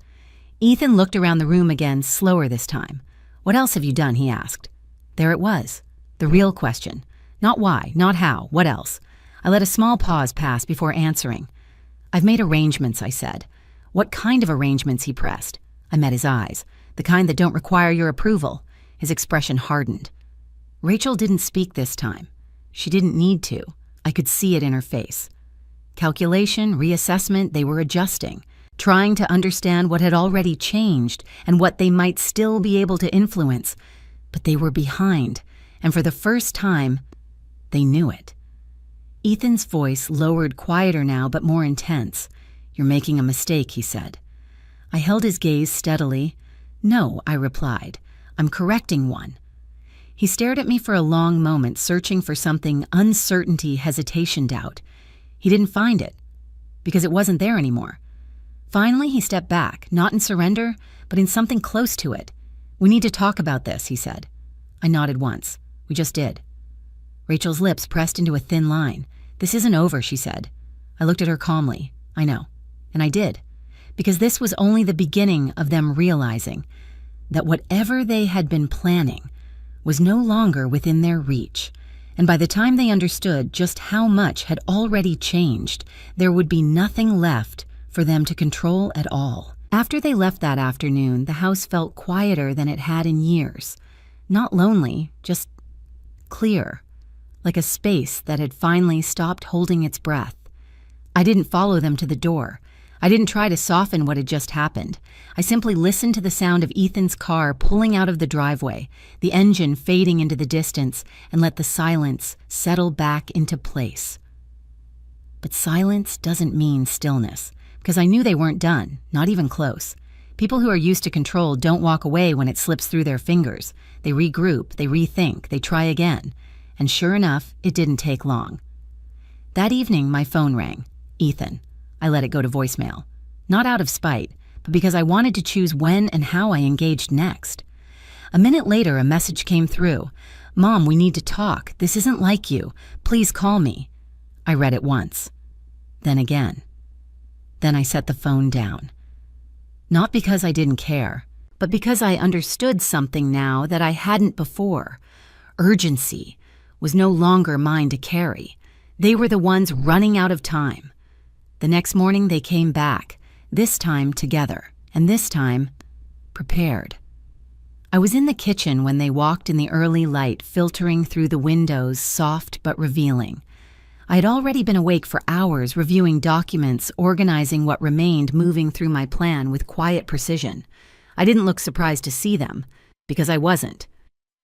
Ethan looked around the room again, slower this time. "What else have you done?" he asked. There it was, the real question. Not why, not how, what else? I let a small pause pass before answering. "I've made arrangements," I said. "What kind of arrangements?" he pressed. I met his eyes, the kind that don't require your approval. His expression hardened. Rachel didn't speak this time. She didn't need to. I could see it in her face. Calculation, reassessment, they were adjusting, trying to understand what had already changed and what they might still be able to influence. But they were behind, and for the first time, they knew it. Ethan's voice lowered, quieter now, but more intense. "You're making a mistake," he said. I held his gaze steadily. "No," I replied. "I'm correcting one." He stared at me for a long moment, searching for something, uncertainty, hesitation, doubt. He didn't find it, because it wasn't there anymore. Finally, he stepped back, not in surrender, but in something close to it. "We need to talk about this," he said. I nodded once. "We just did." Rachel's lips pressed into a thin line. "This isn't over," she said. I looked at her calmly. "I know." And I did. Because this was only the beginning of them realizing that whatever they had been planning was no longer within their reach. And by the time they understood just how much had already changed, there would be nothing left for them to control at all. After they left that afternoon, the house felt quieter than it had in years. Not lonely, just clear, like a space that had finally stopped holding its breath. I didn't follow them to the door. I didn't try to soften what had just happened. I simply listened to the sound of Ethan's car pulling out of the driveway, the engine fading into the distance, and let the silence settle back into place. But silence doesn't mean stillness, because I knew they weren't done, not even close. People who are used to control don't walk away when it slips through their fingers. They regroup, they rethink, they try again. And sure enough, it didn't take long. That evening, my phone rang. Ethan. I let it go to voicemail. Not out of spite, but because I wanted to choose when and how I engaged next. A minute later, a message came through. "Mom, we need to talk. This isn't like you. Please call me." I read it once. Then again. Then I set the phone down. Not because I didn't care, but because I understood something now that I hadn't before. Urgency was no longer mine to carry. They were the ones running out of time. The next morning they came back, this time together, and this time prepared. I was in the kitchen when they walked in the early light filtering through the windows, soft but revealing. I had already been awake for hours reviewing documents, organizing what remained, moving through my plan with quiet precision. I didn't look surprised to see them, because I wasn't.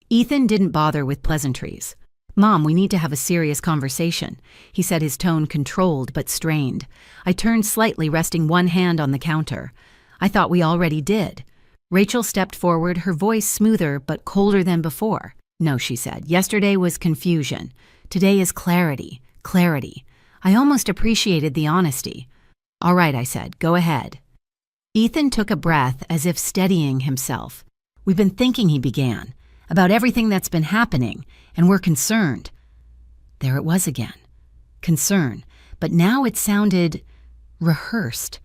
Ethan didn't bother with pleasantries. "Mom, we need to have a serious conversation," he said, his tone controlled but strained. I turned slightly, resting one hand on the counter. "I thought we already did." Rachel stepped forward, her voice smoother but colder than before. "No," she said. "Yesterday was confusion. Today is clarity. Clarity." I almost appreciated the honesty. "All right," I said. "Go ahead." Ethan took a breath as if steadying himself. "We've been thinking," he began, "about everything that's been happening, and we're concerned." There it was again. Concern. But now it sounded rehearsed.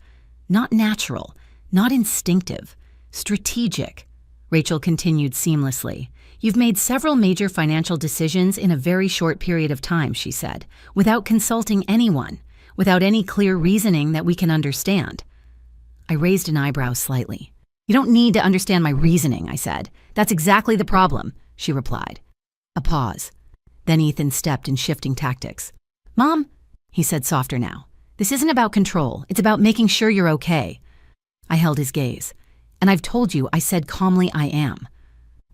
Not natural. Not instinctive. Strategic. Rachel continued seamlessly. "You've made several major financial decisions in a very short period of time," she said, "without consulting anyone, without any clear reasoning that we can understand." I raised an eyebrow slightly. "You don't need to understand my reasoning," I said. "That's exactly the problem," she replied. A pause. Then Ethan stepped in shifting tactics. "Mom," he said softer now, "this isn't about control. It's about making sure you're okay." I held his gaze. "And I've told you," I said calmly, "I am."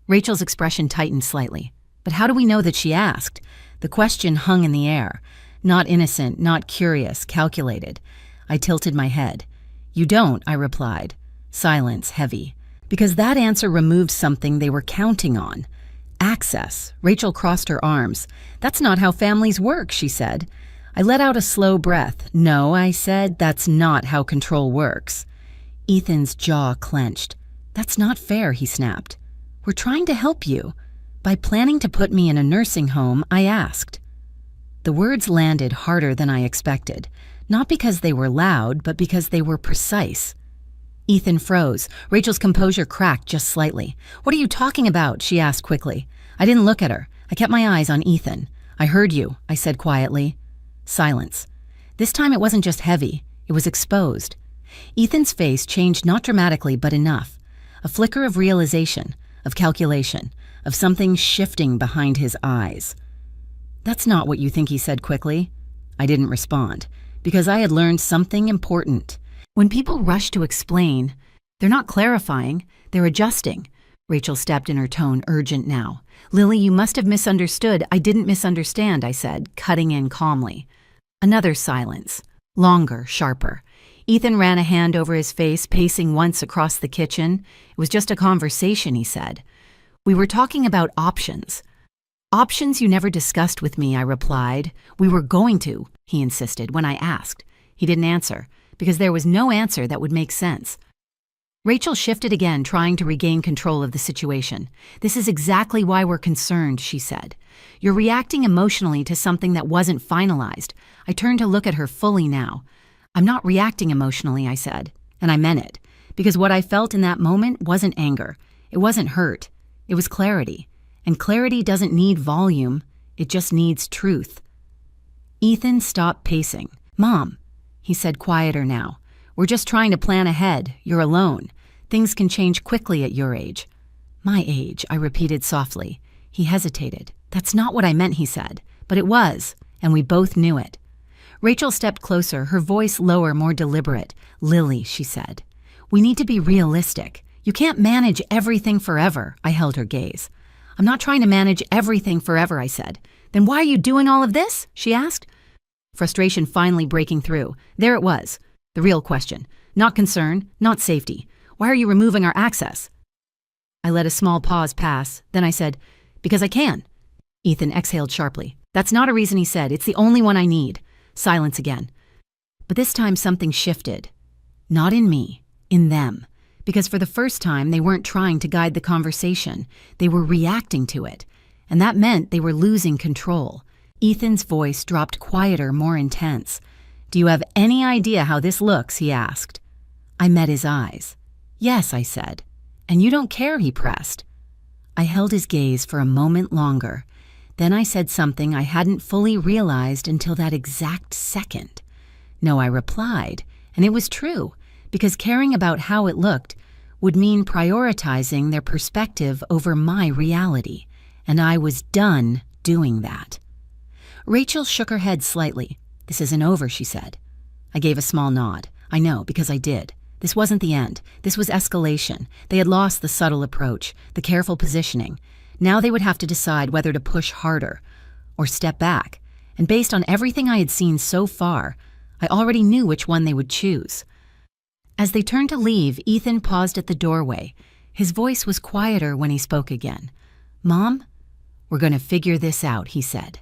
Rachel's expression tightened slightly. But how do we know that she asked? The question hung in the air. Not innocent, not curious, calculated. I tilted my head. "You don't," I replied. Silence heavy. Because that answer removed something they were counting on. Access. Rachel crossed her arms. "That's not how families work," she said. I let out a slow breath. "No," I said, "that's not how control works." Ethan's jaw clenched. "That's not fair," he snapped. "We're trying to help you. By planning to put me in a nursing home, I asked." The words landed harder than I expected, not because they were loud, but because they were precise. Ethan froze. Rachel's composure cracked just slightly. "What are you talking about?" she asked quickly. I didn't look at her. I kept my eyes on Ethan. "I heard you," I said quietly. Silence. This time it wasn't just heavy. It was exposed. Ethan's face changed not dramatically, but enough. A flicker of realization, of calculation, of something shifting behind his eyes. "That's not what you think," he said quickly. I didn't respond, because I had learned something important. When people rush to explain, they're not clarifying, they're adjusting. Rachel stepped in, her tone urgent now. "Lily, you must have misunderstood." "I didn't misunderstand," I said, cutting in calmly. Another silence. Longer, sharper. Ethan ran a hand over his face, pacing once across the kitchen. "It was just a conversation," he said. "We were talking about options." "Options you never discussed with me," I replied. "We were going to," he insisted, when I asked. He didn't answer, because there was no answer that would make sense. Rachel shifted again, trying to regain control of the situation. "This is exactly why we're concerned," she said. "You're reacting emotionally to something that wasn't finalized." I turned to look at her fully now. "I'm not reacting emotionally," I said, and I meant it, because what I felt in that moment wasn't anger. It wasn't hurt. It was clarity. And clarity doesn't need volume. It just needs truth. Ethan stopped pacing. "Mom," he said quieter now, "we're just trying to plan ahead. You're alone. Things can change quickly at your age." "My age," I repeated softly. He hesitated. "That's not what I meant," he said. But it was, and we both knew it. Rachel stepped closer, her voice lower, more deliberate. "Lily," she said, "we need to be realistic. You can't manage everything forever." I held her gaze. "I'm not trying to manage everything forever," I said. "Then why are you doing all of this?" she asked. Frustration finally breaking through. There it was. The real question. Not concern, not safety. Why are you removing our access? I let a small pause pass. Then I said, because I can. Ethan exhaled sharply. That's not a reason, he said. It's the only one I need. Silence again. But this time something shifted. Not in me, in them. Because for the first time, they weren't trying to guide the conversation. They were reacting to it. And that meant they were losing control. Ethan's voice dropped quieter, more intense. Do you have any idea how this looks? He asked. I met his eyes. Yes, I said. And you don't care, he pressed. I held his gaze for a moment longer. Then I said something I hadn't fully realized until that exact second. No, I replied, and it was true, because caring about how it looked would mean prioritizing their perspective over my reality, and I was done doing that. Rachel shook her head slightly. This isn't over, she said. I gave a small nod. I know, because I did. This wasn't the end. This was escalation. They had lost the subtle approach, the careful positioning. Now they would have to decide whether to push harder or step back. And based on everything I had seen so far, I already knew which one they would choose. As they turned to leave, Ethan paused at the doorway. His voice was quieter when he spoke again. Mom, we're going to figure this out, he said.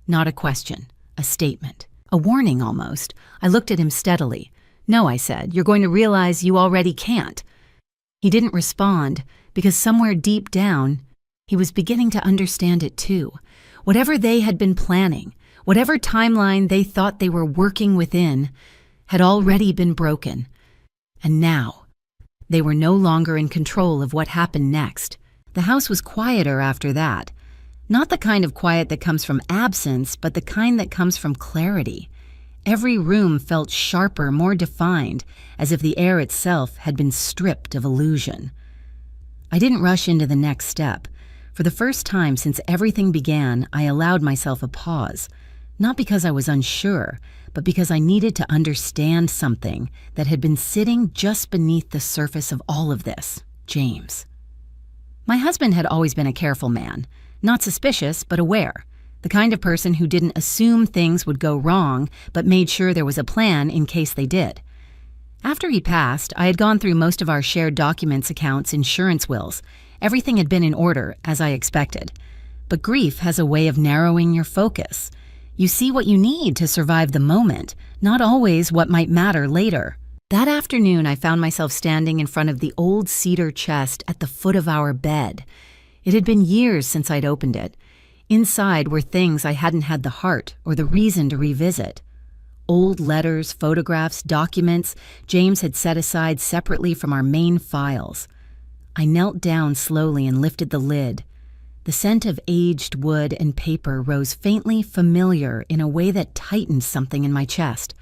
Not a question, a statement, a warning almost. I looked at him steadily. No, I said, you're going to realize you already can't. He didn't respond because somewhere deep down, he was beginning to understand it too. Whatever they had been planning, whatever timeline they thought they were working within, had already been broken. And now, they were no longer in control of what happened next. The house was quieter after that. Not the kind of quiet that comes from absence, but the kind that comes from clarity. Every room felt sharper, more defined, as if the air itself had been stripped of illusion. I didn't rush into the next step. For the first time since everything began, I allowed myself a pause. Not because I was unsure, but because I needed to understand something that had been sitting just beneath the surface of all of this, James. My husband had always been a careful man, not suspicious, but aware. The kind of person who didn't assume things would go wrong, but made sure there was a plan in case they did. After he passed, I had gone through most of our shared documents, accounts, insurance wills. Everything had been in order, as I expected. But grief has a way of narrowing your focus. You see what you need to survive the moment, not always what might matter later. That afternoon, I found myself standing in front of the old cedar chest at the foot of our bed. It had been years since I'd opened it. Inside were things I hadn't had the heart or the reason to revisit. Old letters, photographs, documents James had set aside separately from our main files. I knelt down slowly and lifted the lid. The scent of aged wood and paper rose faintly familiar in a way that tightened something in my chest.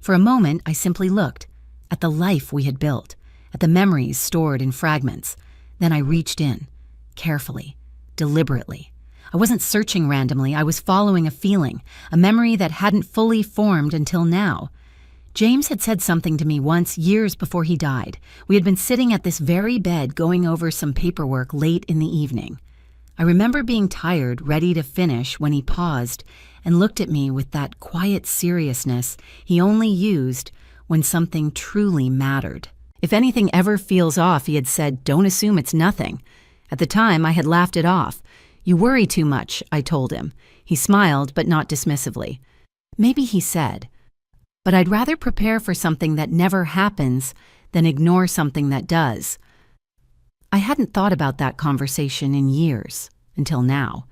For a moment, I simply looked at the life we had built, at the memories stored in fragments. Then I reached in, carefully, deliberately. I wasn't searching randomly. I was following a feeling, a memory that hadn't fully formed until now. James had said something to me once, years before he died. We had been sitting at this very bed going over some paperwork late in the evening. I remember being tired, ready to finish, when he paused and looked at me with that quiet seriousness he only used when something truly mattered. If anything ever feels off, he had said, don't assume it's nothing. At the time, I had laughed it off. You worry too much, I told him. He smiled, but not dismissively. Maybe he said, but I'd rather prepare for something that never happens than ignore something that does. I hadn't thought about that conversation in years, until now.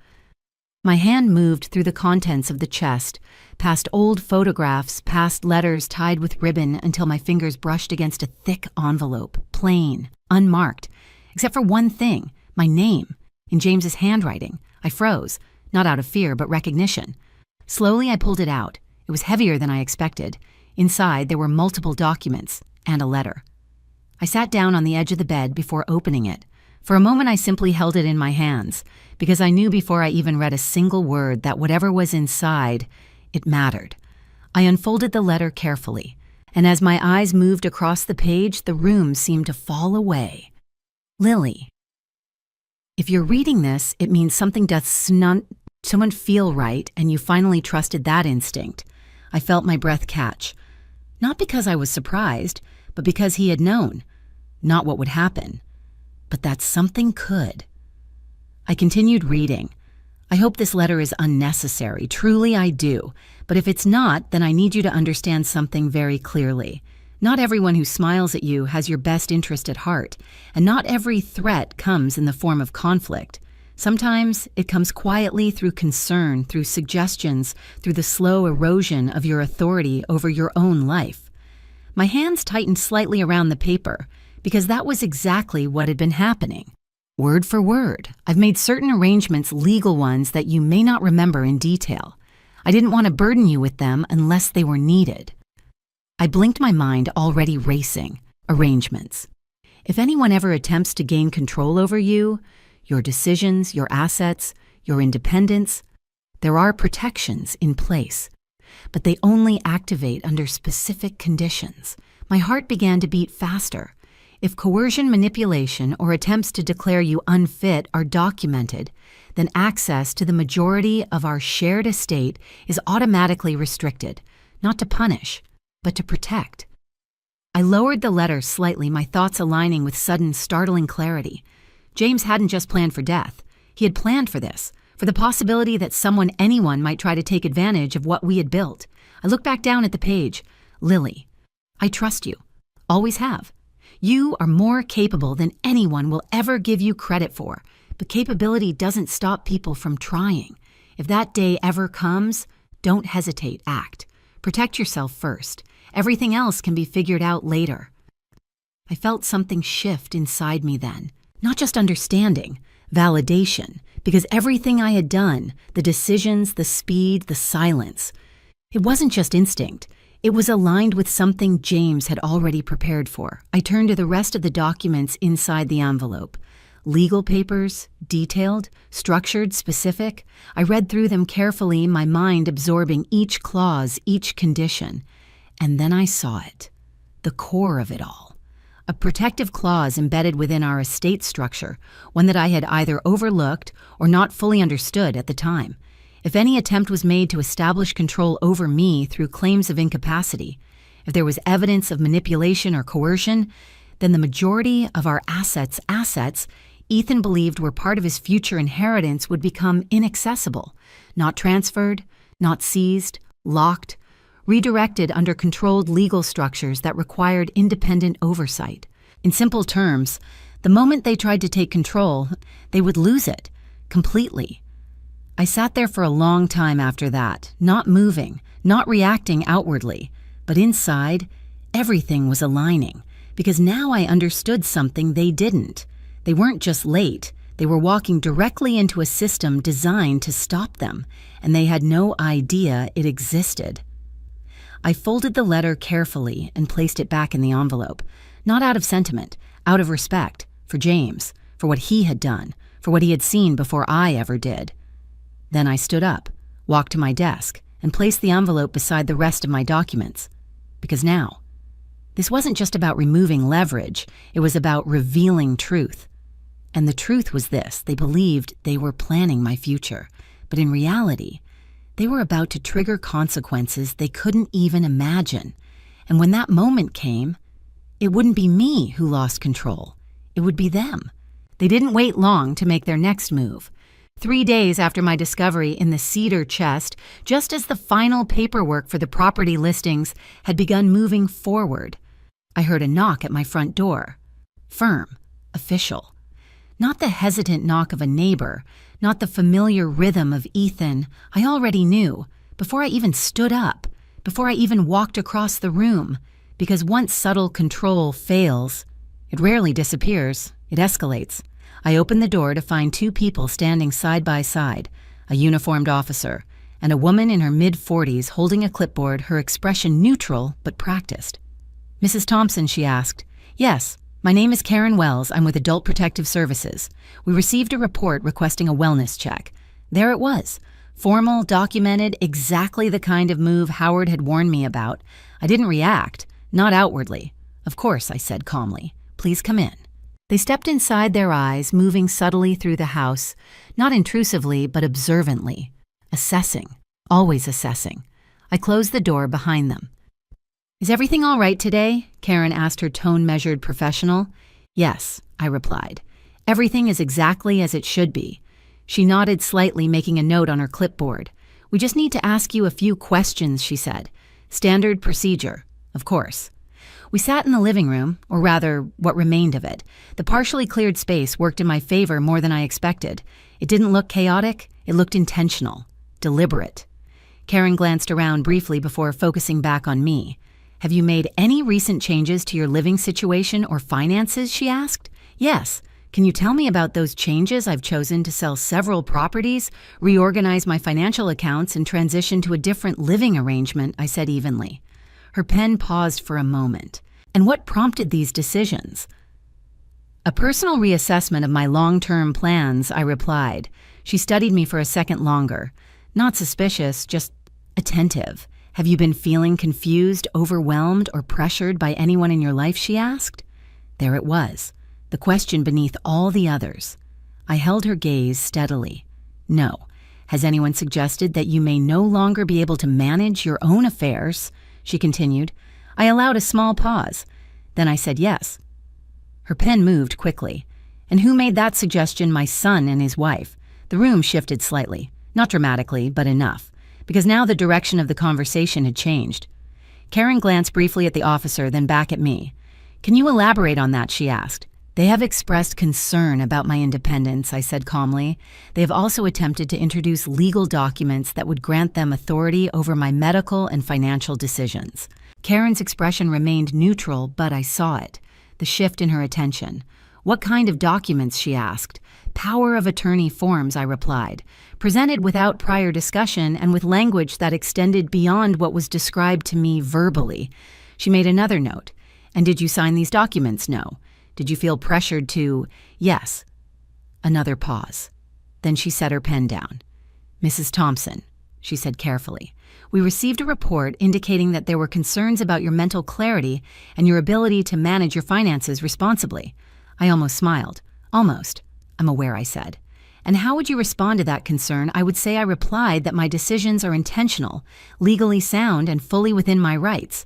My hand moved through the contents of the chest, past old photographs, past letters tied with ribbon until my fingers brushed against a thick envelope, plain, unmarked, except for one thing, my name. In James's handwriting. I froze, not out of fear, but recognition. Slowly, I pulled it out. It was heavier than I expected. Inside, there were multiple documents and a letter. I sat down on the edge of the bed before opening it. For a moment, I simply held it in my hands, because I knew before I even read a single word that whatever was inside, it mattered. I unfolded the letter carefully, and as my eyes moved across the page, the room seemed to fall away. Lily. If you're reading this, it means something doth someone feel right, and you finally trusted that instinct. I felt my breath catch. Not because I was surprised, but because he had known. not what would happen, but that something could. I continued reading. I hope this letter is unnecessary. Truly, I do. But if it's not, then I need you to understand something very clearly. Not everyone who smiles at you has your best interest at heart, and not every threat comes in the form of conflict. Sometimes it comes quietly through concern, through suggestions, through the slow erosion of your authority over your own life. My hands tightened slightly around the paper, because that was exactly what had been happening. Word for word, I've made certain arrangements, legal ones, that you may not remember in detail. I didn't want to burden you with them unless they were needed. I blinked, my mind already racing. Arrangements. If anyone ever attempts to gain control over you, your decisions, your assets, your independence, there are protections in place. But they only activate under specific conditions. My heart began to beat faster. If coercion, manipulation, or attempts to declare you unfit are documented, then access to the majority of our shared estate is automatically restricted, not to punish, but to protect. I lowered the letter slightly, my thoughts aligning with sudden, startling clarity. James hadn't just planned for death. He had planned for this, for the possibility that anyone might try to take advantage of what we had built. I looked back down at the page. Lily, I trust you. Always have. You are more capable than anyone will ever give you credit for, but capability doesn't stop people from trying. If that day ever comes, don't hesitate, act. Protect yourself first. Everything else can be figured out later. I felt something shift inside me then. Not just understanding, validation, because everything I had done, the decisions, the speed, the silence, it wasn't just instinct. It was aligned with something James had already prepared for. I turned to the rest of the documents inside the envelope. Legal papers, detailed, structured, specific. I read through them carefully, my mind absorbing each clause, each condition. And then I saw it. The core of it all. A protective clause embedded within our estate structure, one that I had either overlooked or not fully understood at the time. If any attempt was made to establish control over me through claims of incapacity, if there was evidence of manipulation or coercion, then the majority of our assets Ethan believed were part of his future inheritance would become inaccessible, not transferred, not seized, locked, redirected under controlled legal structures that required independent oversight. In simple terms, the moment they tried to take control, they would lose it completely. I sat there for a long time after that, not moving, not reacting outwardly, but inside, everything was aligning, because now I understood something they didn't. They weren't just late, they were walking directly into a system designed to stop them, and they had no idea it existed. I folded the letter carefully and placed it back in the envelope, not out of sentiment, out of respect, for James, for what he had done, for what he had seen before I ever did. Then I stood up, walked to my desk, and placed the envelope beside the rest of my documents. Because now, this wasn't just about removing leverage, it was about revealing truth. And the truth was this: they believed they were planning my future, but in reality, they were about to trigger consequences they couldn't even imagine. And when that moment came, it wouldn't be me who lost control, it would be them. They didn't wait long to make their next move. 3 days after my discovery in the cedar chest, just as the final paperwork for the property listings had begun moving forward, I heard a knock at my front door. Firm, official. Not the hesitant knock of a neighbor, not the familiar rhythm of Ethan. I already knew, before I even stood up, before I even walked across the room, because once subtle control fails, it rarely disappears, it escalates. I opened the door to find 2 people standing side by side, a uniformed officer, and a woman in her mid-40s holding a clipboard, her expression neutral but practiced. "Mrs. Thompson," she asked. "Yes, my name is Karen Wells. I'm with Adult Protective Services. We received a report requesting a wellness check." There it was, formal, documented, exactly the kind of move Howard had warned me about. I didn't react, not outwardly. "Of course," I said calmly. "Please come in." They stepped inside, their eyes moving subtly through the house, not intrusively but observantly, assessing, always assessing. I closed the door behind them. "Is everything all right today?" Karen asked, her tone measured, professional. Yes, I replied. Everything is exactly as it should be. She nodded slightly, making a note on her clipboard. We just need to ask you a few questions, she said. Standard procedure, of course. We sat in the living room, or rather, what remained of it. The partially cleared space worked in my favor more than I expected. It didn't look chaotic, it looked intentional, deliberate. Karen glanced around briefly before focusing back on me. Have you made any recent changes to your living situation or finances, she asked. Yes. Can you tell me about those changes? I've chosen to sell several properties, reorganize my financial accounts, and transition to a different living arrangement, I said evenly. Her pen paused for a moment. And what prompted these decisions? A personal reassessment of my long-term plans, I replied. She studied me for a second longer. Not suspicious, just attentive. Have you been feeling confused, overwhelmed, or pressured by anyone in your life, she asked. There it was, the question beneath all the others. I held her gaze steadily. No. Has anyone suggested that you may no longer be able to manage your own affairs? She continued. I allowed a small pause. Then I said yes. Her pen moved quickly. And who made that suggestion? My son and his wife. The room shifted slightly. Not dramatically, but enough. Because now the direction of the conversation had changed. Karen glanced briefly at the officer, then back at me. Can you elaborate on that? She asked. They have expressed concern about my independence, I said calmly. They have also attempted to introduce legal documents that would grant them authority over my medical and financial decisions. Karen's expression remained neutral, but I saw it, the shift in her attention. What kind of documents? She asked. Power of attorney forms, I replied, presented without prior discussion and with language that extended beyond what was described to me verbally. She made another note. And did you sign these documents? No. Did you feel pressured to? Yes. Another pause. Then she set her pen down. Mrs. Thompson, she said carefully, we received a report indicating that there were concerns about your mental clarity and your ability to manage your finances responsibly. I almost smiled. Almost. I'm aware, I said. And how would you respond to that concern? I would say I replied that my decisions are intentional, legally sound, and fully within my rights.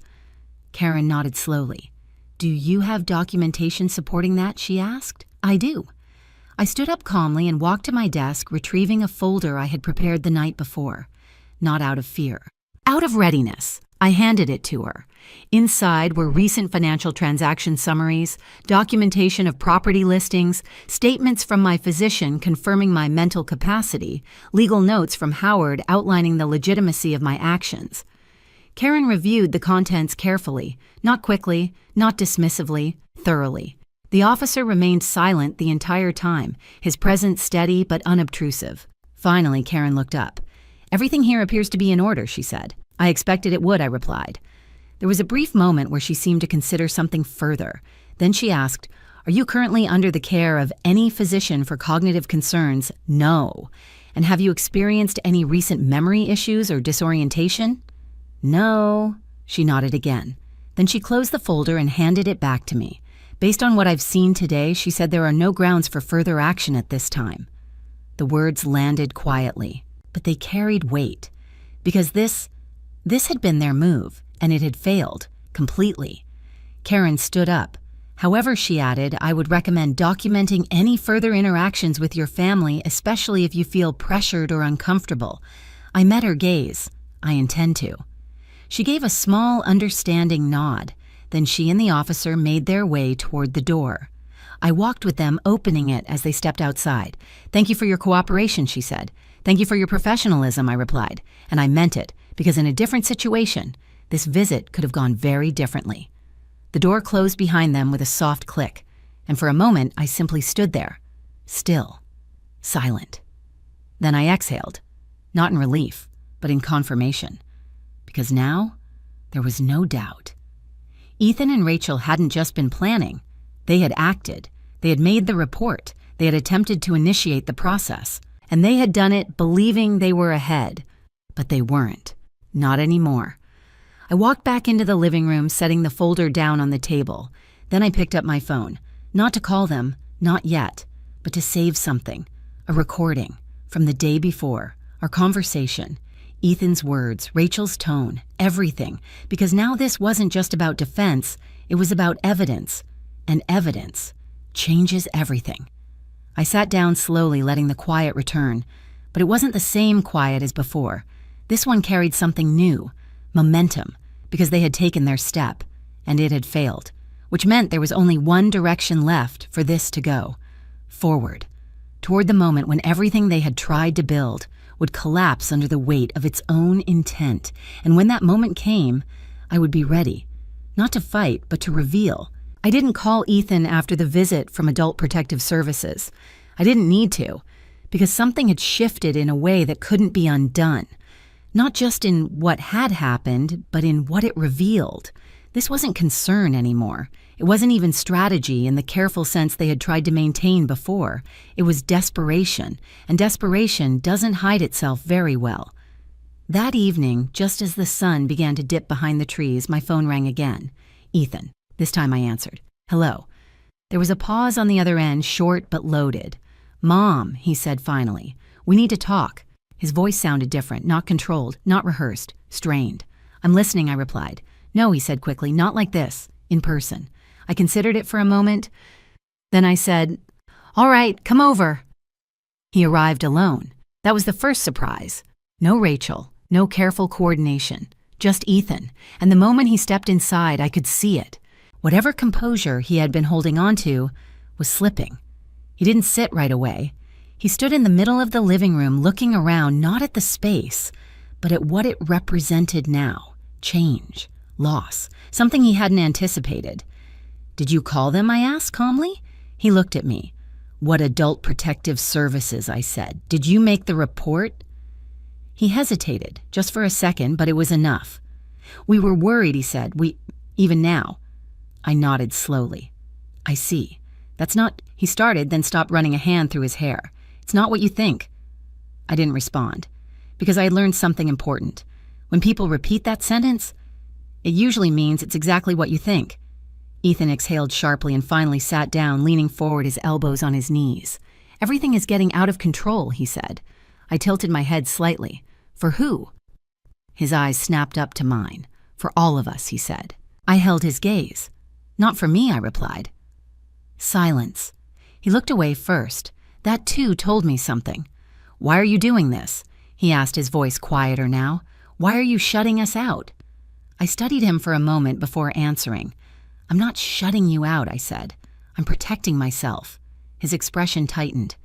Karen nodded slowly. Do you have documentation supporting that? She asked. I do. I stood up calmly and walked to my desk, retrieving a folder I had prepared the night before. Not out of fear. Out of readiness. I handed it to her. Inside were recent financial transaction summaries, documentation of property listings, statements from my physician confirming my mental capacity, legal notes from Howard outlining the legitimacy of my actions. Karen reviewed the contents carefully, not quickly, not dismissively, thoroughly. The officer remained silent the entire time, his presence steady but unobtrusive. Finally, Karen looked up. Everything here appears to be in order, she said. I expected it would, I replied. There was a brief moment where she seemed to consider something further. Then she asked, Are you currently under the care of any physician for cognitive concerns? No. And have you experienced any recent memory issues or disorientation? No. She nodded again. Then she closed the folder and handed it back to me. Based on what I've seen today, she said there are no grounds for further action at this time. The words landed quietly, but they carried weight. Because this had been their move, and it had failed, completely. Karen stood up. However, she added, I would recommend documenting any further interactions with your family, especially if you feel pressured or uncomfortable. I met her gaze. I intend to. She gave a small, understanding nod. Then she and the officer made their way toward the door. I walked with them, opening it as they stepped outside. Thank you for your cooperation, she said. Thank you for your professionalism, I replied. And I meant it, because in a different situation, this visit could have gone very differently. The door closed behind them with a soft click, and for a moment I simply stood there, still, silent. Then I exhaled, not in relief, but in confirmation. Because now, there was no doubt. Ethan and Rachel hadn't just been planning. They had acted. They had made the report. They had attempted to initiate the process. And they had done it believing they were ahead. But they weren't. Not anymore. I walked back into the living room, setting the folder down on the table. Then I picked up my phone. Not to call them, not yet, but to save something. A recording from the day before, our conversation. Ethan's words, Rachel's tone, everything. Because now this wasn't just about defense, it was about evidence. And evidence changes everything. I sat down slowly, letting the quiet return, but it wasn't the same quiet as before. This one carried something new, momentum, because they had taken their step, and it had failed, which meant there was only one direction left for this to go: forward, toward the moment when everything they had tried to build would collapse under the weight of its own intent. And when that moment came, I would be ready, not to fight, but to reveal. I didn't call Ethan after the visit from Adult Protective Services. I didn't need to, because something had shifted in a way that couldn't be undone. Not just in what had happened, but in what it revealed. This wasn't concern anymore. It wasn't even strategy in the careful sense they had tried to maintain before. It was desperation, and desperation doesn't hide itself very well. That evening, just as the sun began to dip behind the trees, my phone rang again. Ethan. This time I answered. Hello. There was a pause on the other end, short but loaded. Mom, he said finally. We need to talk. His voice sounded different, not controlled, not rehearsed, strained. I'm listening, I replied. No, he said quickly, not like this, in person. I considered it for a moment. Then I said, all right, come over. He arrived alone. That was the first surprise. No Rachel, no careful coordination, just Ethan. And the moment he stepped inside, I could see it. Whatever composure he had been holding on to was slipping. He didn't sit right away. He stood in the middle of the living room looking around, not at the space, but at what it represented now. Change, loss, something he hadn't anticipated. Did you call them? I asked calmly. He looked at me. What Adult Protective Services, I said. Did you make the report? He hesitated, just for a second, but it was enough. We were worried, he said. Even now. I nodded slowly. I see. That's not... He started, then stopped, running a hand through his hair. It's not what you think. I didn't respond, because I had learned something important. When people repeat that sentence, it usually means it's exactly what you think. Ethan exhaled sharply and finally sat down, leaning forward, his elbows on his knees. Everything is getting out of control, he said. I tilted my head slightly. For who? His eyes snapped up to mine. For all of us, he said. I held his gaze. Not for me, I replied. Silence. He looked away first. That too told me something. Why are you doing this? He asked, his voice quieter now. Why are you shutting us out? I studied him for a moment before answering. I'm not shutting you out, I said. I'm protecting myself. His expression tightened.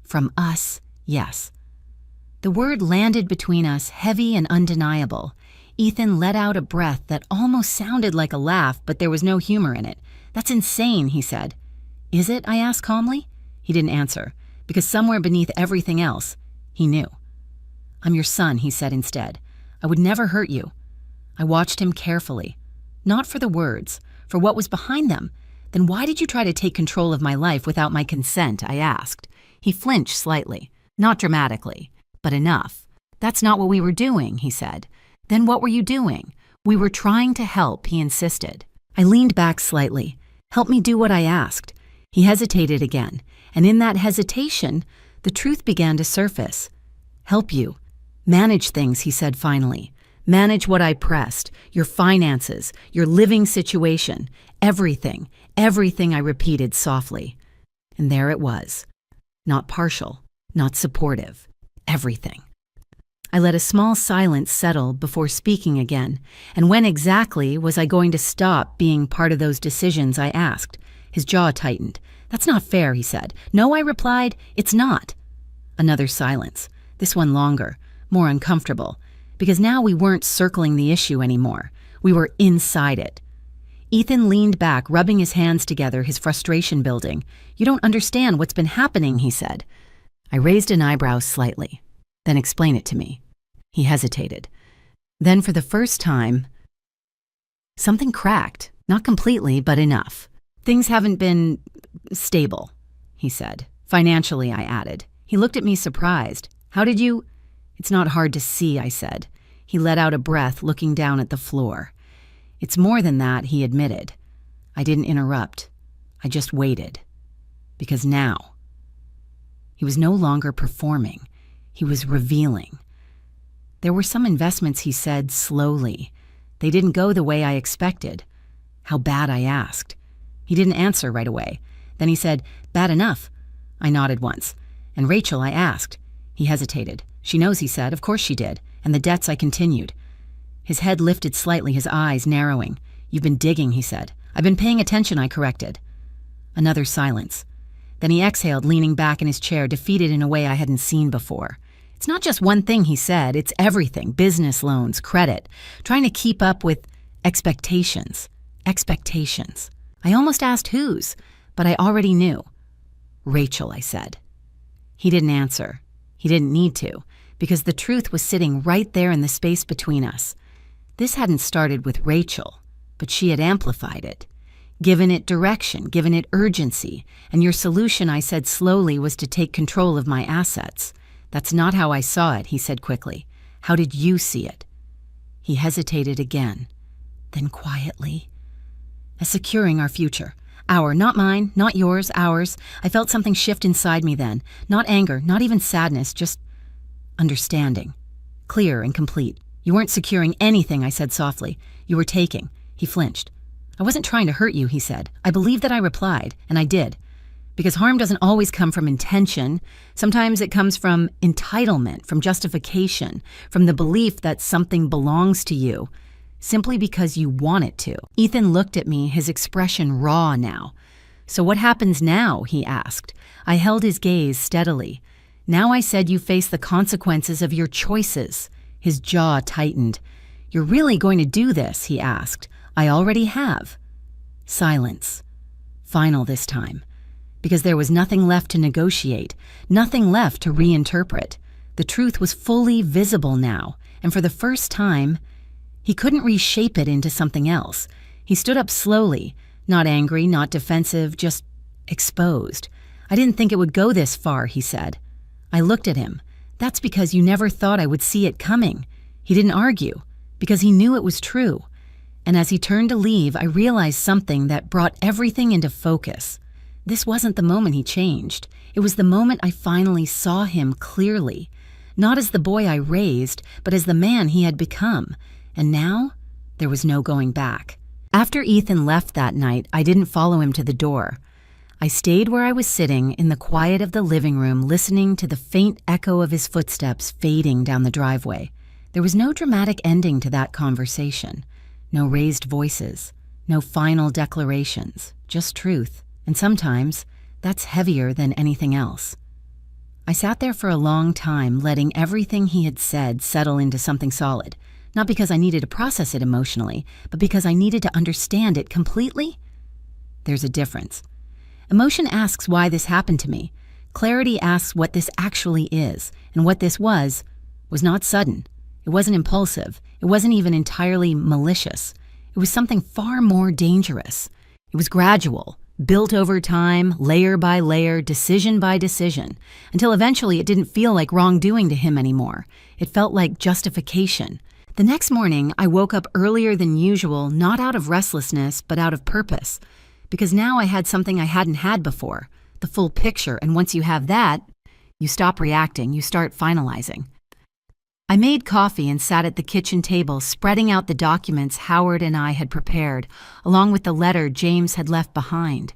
From us, yes. The word landed between us, heavy and undeniable. Ethan let out a breath that almost sounded like a laugh, but there was no humor in it. That's insane, he said. Is it? I asked calmly. He didn't answer, because somewhere beneath everything else, he knew. I'm your son, he said instead. I would never hurt you. I watched him carefully. Not for the words, for what was behind them. Then why did you try to take control of my life without my consent? I asked. He flinched slightly, not dramatically, but enough. That's not what we were doing, he said. Then what were you doing? We were trying to help, he insisted. I leaned back slightly. Help me do what I asked. He hesitated again, and in that hesitation, the truth began to surface. Help you. Manage things, he said finally. Manage what I pressed, your finances, your living situation, everything, I repeated softly. And there it was. Not partial, not supportive, everything. I let a small silence settle before speaking again, and when exactly was I going to stop being part of those decisions, I asked. His jaw tightened. That's not fair, he said. No, I replied, it's not. Another silence, this one longer, more uncomfortable, because now we weren't circling the issue anymore. We were inside it. Ethan leaned back, rubbing his hands together, his frustration building. You don't understand what's been happening, he said. I raised an eyebrow slightly. Then explain it to me. He hesitated. Then for the first time, something cracked. Not completely, but enough. Things haven't been stable, he said. Financially, I added. He looked at me surprised. How did you... It's not hard to see, I said. He let out a breath, looking down at the floor. It's more than that, he admitted. I didn't interrupt. I just waited. Because now... He was no longer performing. He was revealing. There were some investments, he said, slowly. They didn't go the way I expected. How bad, I asked. He didn't answer right away. Then he said, "Bad enough." I nodded once. "And Rachel," I asked. He hesitated. "She knows," he said. "Of course she did. And the debts," I continued. His head lifted slightly, his eyes narrowing. "You've been digging," he said. "I've been paying attention," I corrected. Another silence. Then he exhaled, leaning back in his chair, defeated in a way I hadn't seen before. "It's not just one thing," he said. "It's everything. Business loans, credit. Trying to keep up with expectations." Expectations. I almost asked whose, but I already knew. "Rachel," I said. He didn't answer. He didn't need to, because the truth was sitting right there in the space between us. This hadn't started with Rachel, but she had amplified it, given it direction, given it urgency, and your solution, I said slowly, was to take control of my assets. "That's not how I saw it," he said quickly. "How did you see it?" He hesitated again, then quietly. "As securing our future. Not mine, not yours, ours." I felt something shift inside me then. Not anger, not even sadness, just understanding. Clear and complete. "You weren't securing anything," I said softly. "You were taking." He flinched. "I wasn't trying to hurt you," he said. I believed that I replied, and I did. Because harm doesn't always come from intention. Sometimes it comes from entitlement, from justification, from the belief that something belongs to you, simply because you want it to. Ethan looked at me, his expression raw now. "So what happens now?" he asked. I held his gaze steadily. "Now," I said, "you face the consequences of your choices." His jaw tightened. "You're really going to do this?" he asked. "I already have." Silence. Final this time. Because there was nothing left to negotiate, nothing left to reinterpret. The truth was fully visible now, and for the first time, he couldn't reshape it into something else. He stood up slowly, not angry, not defensive, just exposed. "I didn't think it would go this far," he said. I looked at him. "That's because you never thought I would see it coming." He didn't argue, because he knew it was true. And as he turned to leave, I realized something that brought everything into focus. This wasn't the moment he changed. It was the moment I finally saw him clearly, not as the boy I raised, but as the man he had become. And now, there was no going back. After Ethan left that night, I didn't follow him to the door. I stayed where I was sitting in the quiet of the living room, listening to the faint echo of his footsteps fading down the driveway. There was no dramatic ending to that conversation. No raised voices. No final declarations. Just truth. And sometimes, that's heavier than anything else. I sat there for a long time, letting everything he had said settle into something solid. Not because I needed to process it emotionally, but because I needed to understand it completely. There's a difference. Emotion asks why this happened to me. Clarity asks what this actually is, and what this was not sudden. It wasn't impulsive. It wasn't even entirely malicious. It was something far more dangerous. It was gradual, built over time, layer by layer, decision by decision, until eventually it didn't feel like wrongdoing to him anymore. It felt like justification. The next morning, I woke up earlier than usual, not out of restlessness, but out of purpose. Because now I had something I hadn't had before, the full picture, and once you have that, you stop reacting, you start finalizing. I made coffee and sat at the kitchen table, spreading out the documents Howard and I had prepared, along with the letter James had left behind.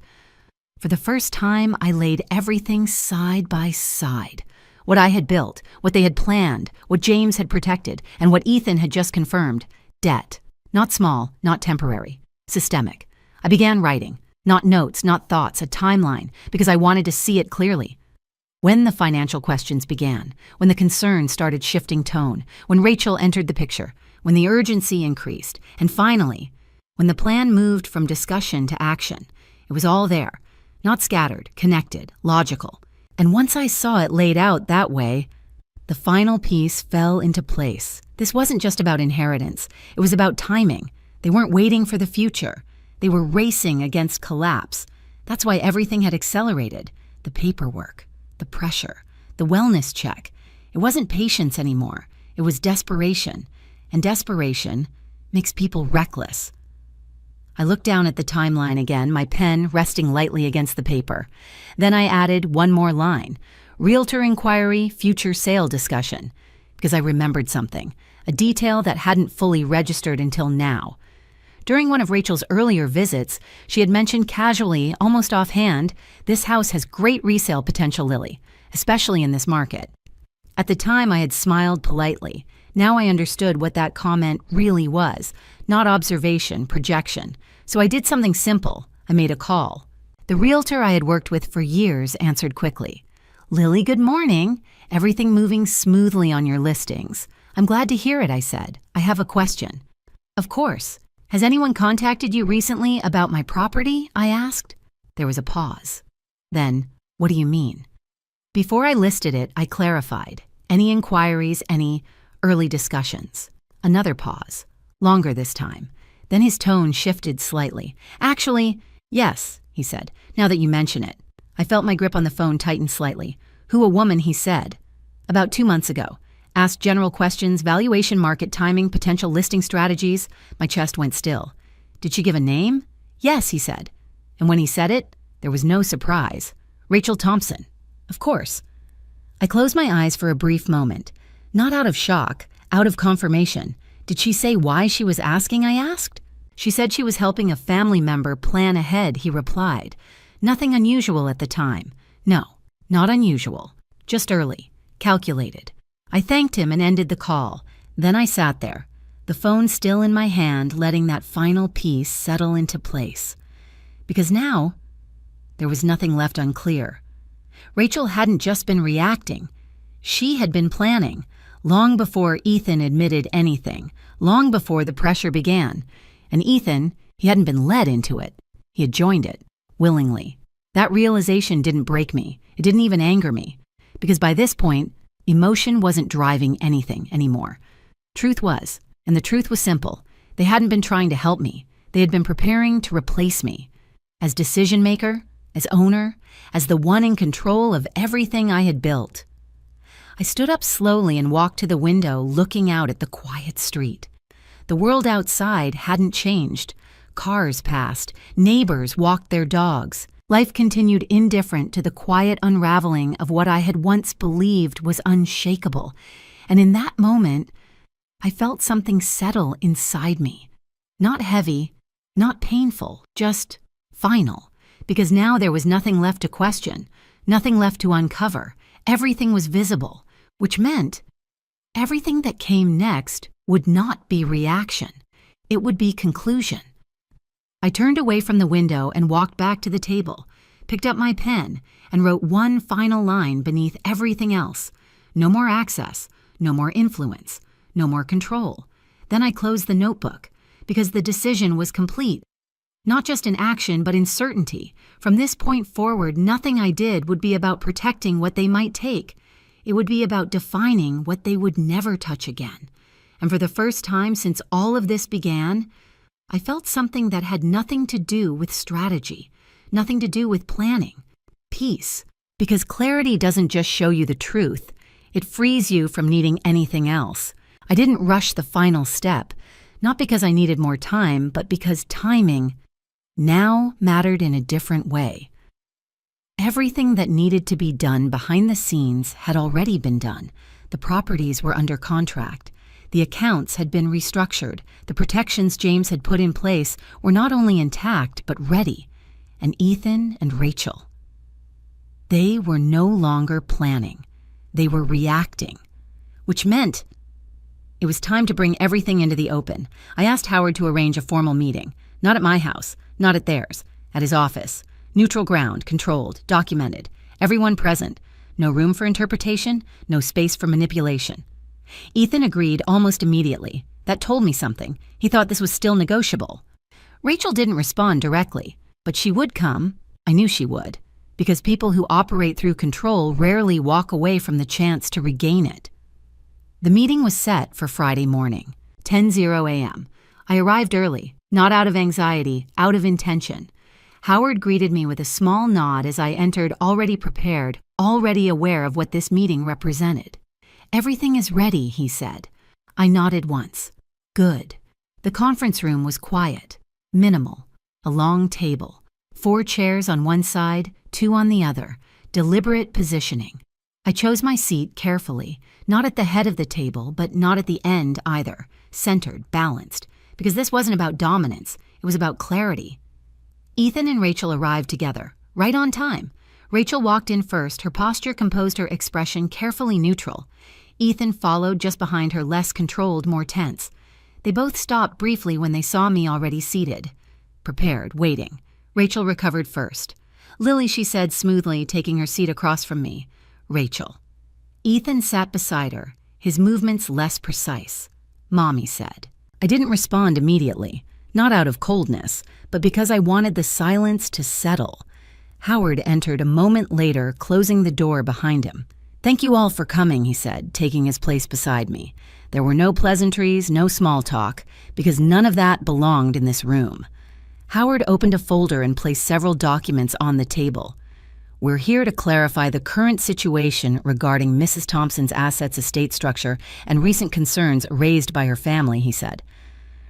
For the first time, I laid everything side by side. What I had built, what they had planned, what James had protected, and what Ethan had just confirmed. Debt. Not small, not temporary. Systemic. I began writing. Not notes, not thoughts, a timeline, because I wanted to see it clearly. When the financial questions began, when the concern started shifting tone, when Rachel entered the picture, when the urgency increased, and finally, when the plan moved from discussion to action, it was all there, not scattered, connected, logical. And once I saw it laid out that way, the final piece fell into place. This wasn't just about inheritance. It was about timing. They weren't waiting for the future. They were racing against collapse. That's why everything had accelerated. The paperwork. The pressure, the wellness check. It wasn't patience anymore. It was desperation. And desperation makes people reckless. I looked down at the timeline again, my pen resting lightly against the paper. Then I added one more line. Realtor inquiry, future sale discussion. Because I remembered something, a detail that hadn't fully registered until now. During one of Rachel's earlier visits, she had mentioned casually, almost offhand, "This house has great resale potential, Lily, especially in this market." At the time, I had smiled politely. Now I understood what that comment really was, not observation, projection. So I did something simple. I made a call. The realtor I had worked with for years answered quickly. "Lily, good morning. Everything moving smoothly on your listings. I'm glad to hear it," I said. "I have a question." "Of course. Has anyone contacted you recently about my property?" I asked. There was a pause. Then, "What do you mean?" Before I listed it, I clarified. Any inquiries, any early discussions? Another pause. Longer this time. Then his tone shifted slightly. "Actually, yes," he said, "now that you mention it." I felt my grip on the phone tighten slightly. "Who a woman," he said. "About 2 months ago. Asked general questions, valuation, market timing, potential listing strategies." My chest went still. "Did she give a name?" "Yes," he said. And when he said it, there was no surprise. "Rachel Thompson." "Of course." I closed my eyes for a brief moment. Not out of shock, out of confirmation. "Did she say why she was asking?" I asked. "She said she was helping a family member plan ahead," he replied. Nothing unusual at the time. No, not unusual. Just early. Calculated. I thanked him and ended the call. Then I sat there, the phone still in my hand, letting that final piece settle into place. Because now, there was nothing left unclear. Rachel hadn't just been reacting. She had been planning, long before Ethan admitted anything, long before the pressure began. And Ethan, he hadn't been led into it. He had joined it, willingly. That realization didn't break me. It didn't even anger me. Because by this point, emotion wasn't driving anything anymore. Truth was, and the truth was simple. They hadn't been trying to help me. They had been preparing to replace me. As decision maker, as owner, as the one in control of everything I had built. I stood up slowly and walked to the window, looking out at the quiet street. The world outside hadn't changed. Cars passed. Neighbors walked their dogs. Life continued indifferent to the quiet unraveling of what I had once believed was unshakable. And in that moment, I felt something settle inside me. Not heavy, not painful, just final. Because now there was nothing left to question, nothing left to uncover. Everything was visible, which meant everything that came next would not be reaction. It would be conclusion. I turned away from the window and walked back to the table, picked up my pen, and wrote one final line beneath everything else. No more access, no more influence, no more control. Then I closed the notebook, because the decision was complete. Not just in action, but in certainty. From this point forward, nothing I did would be about protecting what they might take. It would be about defining what they would never touch again. And for the first time since all of this began, I felt something that had nothing to do with strategy, nothing to do with planning. Peace. Because clarity doesn't just show you the truth. It frees you from needing anything else. I didn't rush the final step, not because I needed more time, but because timing now mattered in a different way. Everything that needed to be done behind the scenes had already been done. The properties were under contract. The accounts had been restructured. The protections James had put in place were not only intact, but ready. And Ethan and Rachel. They were no longer planning. They were reacting. Which meant it was time to bring everything into the open. I asked Howard to arrange a formal meeting. Not at my house, not at theirs. At his office. Neutral ground, controlled, documented. Everyone present. No room for interpretation, no space for manipulation. Ethan agreed almost immediately. That told me something. He thought this was still negotiable. Rachel didn't respond directly, but she would come. I knew she would, because people who operate through control rarely walk away from the chance to regain it. The meeting was set for Friday morning, 10:00 a.m. I arrived early, not out of anxiety, out of intention. Howard greeted me with a small nod as I entered, already prepared, already aware of what this meeting represented. "Everything is ready," he said. I nodded once. Good. The conference room was quiet, minimal, a long table, 4 chairs on one side, 2 on the other, deliberate positioning. I chose my seat carefully, not at the head of the table, but not at the end either, centered, balanced, because this wasn't about dominance, it was about clarity. Ethan and Rachel arrived together, right on time. Rachel walked in first, her posture composed, her expression carefully neutral. Ethan followed just behind her, less controlled, more tense. They both stopped briefly when they saw me already seated. Prepared, waiting. Rachel recovered first. "Lily," she said smoothly, taking her seat across from me. "Rachel." Ethan sat beside her, his movements less precise. "Mommy," said. I didn't respond immediately, not out of coldness, but because I wanted the silence to settle. Howard entered a moment later, closing the door behind him. "Thank you all for coming," he said, taking his place beside me. There were no pleasantries, no small talk, because none of that belonged in this room. Howard opened a folder and placed several documents on the table. "We're here to clarify the current situation regarding Mrs. Thompson's assets, estate structure, and recent concerns raised by her family," he said.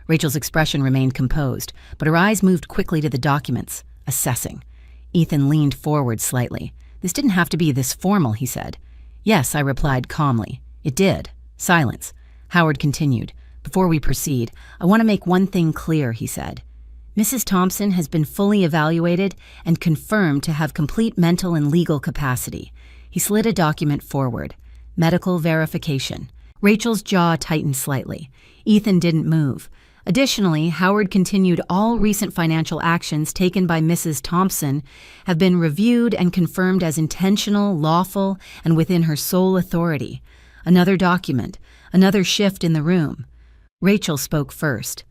Rachel's expression remained composed, but her eyes moved quickly to the documents, assessing. Ethan leaned forward slightly. "This didn't have to be this formal," he said. "Yes," I replied calmly. "It did." Silence. Howard continued. "Before we proceed, I want to make one thing clear," he said. "Mrs. Thompson has been fully evaluated and confirmed to have complete mental and legal capacity." He slid a document forward. "Medical verification." Rachel's jaw tightened slightly. Ethan didn't move. Additionally, Howard continued, "All recent financial actions taken by Mrs. Thompson have been reviewed and confirmed as intentional, lawful, and within her sole authority." Another document, another shift in the room. Rachel spoke first.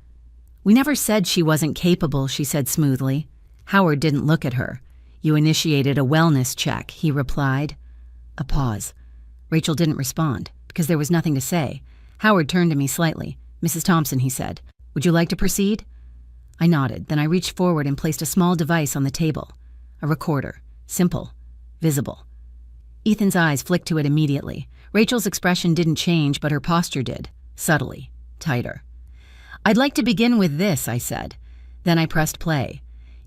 "We never said she wasn't capable," she said smoothly. Howard didn't look at her. "You initiated a wellness check," he replied. A pause. Rachel didn't respond, because there was nothing to say. Howard turned to me slightly. "Mrs. Thompson," he said, "would you like to proceed?" I nodded, then I reached forward and placed a small device on the table. A recorder. Simple. Visible. Ethan's eyes flicked to it immediately. Rachel's expression didn't change, but her posture did. Subtly. Tighter. "I'd like to begin with this," I said. Then I pressed play.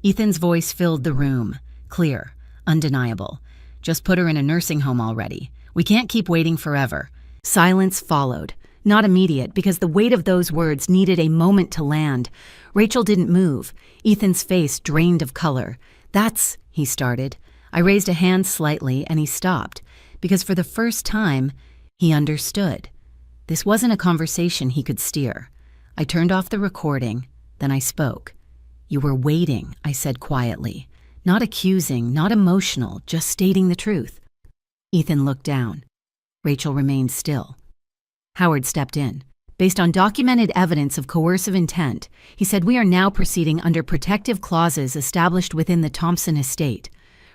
Ethan's voice filled the room. Clear. Undeniable. "Just put her in a nursing home already. We can't keep waiting forever." Silence followed. Not immediate, because the weight of those words needed a moment to land. Rachel didn't move. Ethan's face drained of color. "That's," he started. I raised a hand slightly, and he stopped, because for the first time, he understood. This wasn't a conversation he could steer. I turned off the recording, then I spoke. "You were waiting," I said quietly. Not accusing, not emotional, just stating the truth. Ethan looked down. Rachel remained still. Howard stepped in. Based on documented evidence of coercive intent, he said, "We are now proceeding under protective clauses established within the Thompson estate."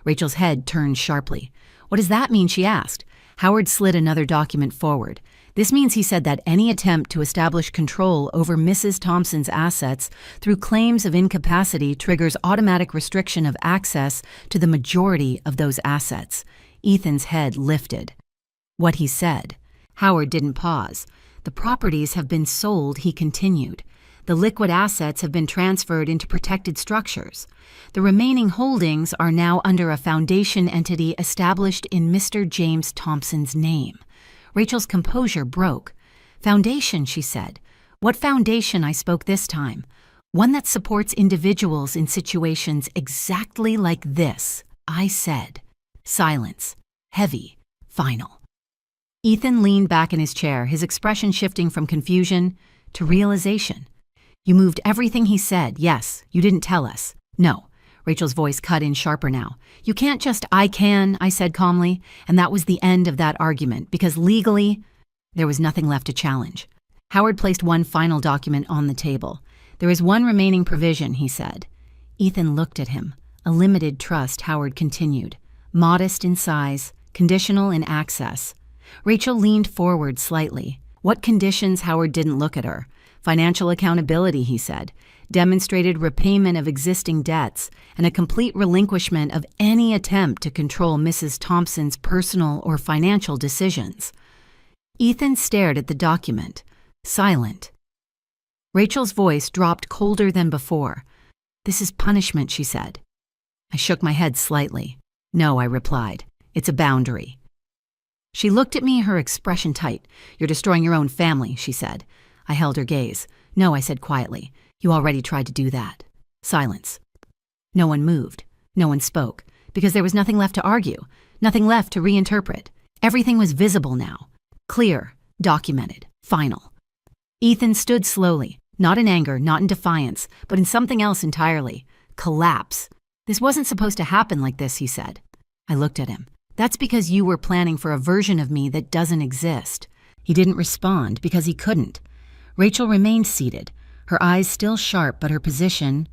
Rachel's head turned sharply. "What does that mean?" she asked. Howard slid another document forward. "This means," he said, "that any attempt to establish control over Mrs. Thompson's assets through claims of incapacity triggers automatic restriction of access to the majority of those assets." Ethan's head lifted. What he said. Howard didn't pause. "The properties have been sold," he continued. "The liquid assets have been transferred into protected structures. The remaining holdings are now under a foundation entity established in Mr. James Thompson's name." Rachel's composure broke. "Foundation," she said. "What foundation?" I spoke this time. "One that supports individuals in situations exactly like this," I said. Silence. Heavy. Final. Ethan leaned back in his chair, his expression shifting from confusion to realization. "You moved everything he said, yes. You didn't tell us." "No." Rachel's voice cut in sharper now. "You can't just, I can," I said calmly, and that was the end of that argument, because legally, there was nothing left to challenge. Howard placed one final document on the table. "There is one remaining provision," he said. Ethan looked at him. A limited trust, Howard continued. "Modest in size, conditional in access." Rachel leaned forward slightly. "What conditions?" Howard didn't look at her. "Financial accountability," he said. "Demonstrated repayment of existing debts and a complete relinquishment of any attempt to control Mrs. Thompson's personal or financial decisions." Ethan stared at the document, silent. Rachel's voice dropped colder than before. "This is punishment," she said. I shook my head slightly. "No," I replied. "It's a boundary." She looked at me, her expression tight. "You're destroying your own family," she said. I held her gaze. No, I said quietly. You already tried to do that. Silence. No one moved. No one spoke, because there was nothing left to argue, nothing left to reinterpret. Everything was visible now. Clear, documented, final. Ethan stood slowly, not in anger, not in defiance, but in something else entirely. Collapse. This wasn't supposed to happen like this, he said. I looked at him. That's because you were planning for a version of me that doesn't exist. He didn't respond because he couldn't. Rachel remained seated, her eyes still sharp but her position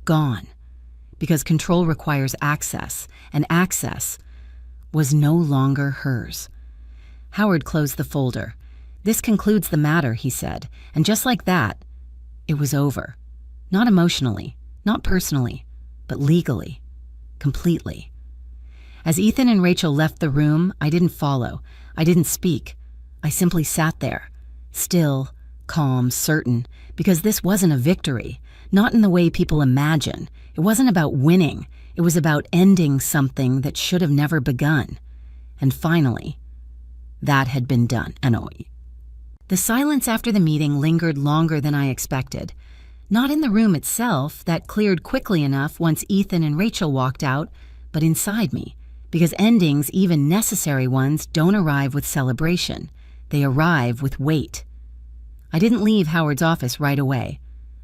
gone. Because control requires access, and access was no longer hers. Howard closed the folder. This concludes the matter, he said, and just like that, it was over. Not emotionally, not personally, but legally, completely. As Ethan and Rachel left the room, I didn't follow. I didn't speak. I simply sat there, still, calm, certain, because this wasn't a victory, not in the way people imagine. It wasn't about winning. It was about ending something that should have never begun. And finally, that had been done. The silence after the meeting lingered longer than I expected. Not in the room itself, that cleared quickly enough once Ethan and Rachel walked out, but inside me, because endings, even necessary ones, don't arrive with celebration. They arrive with weight. I didn't leave Howard's office right away.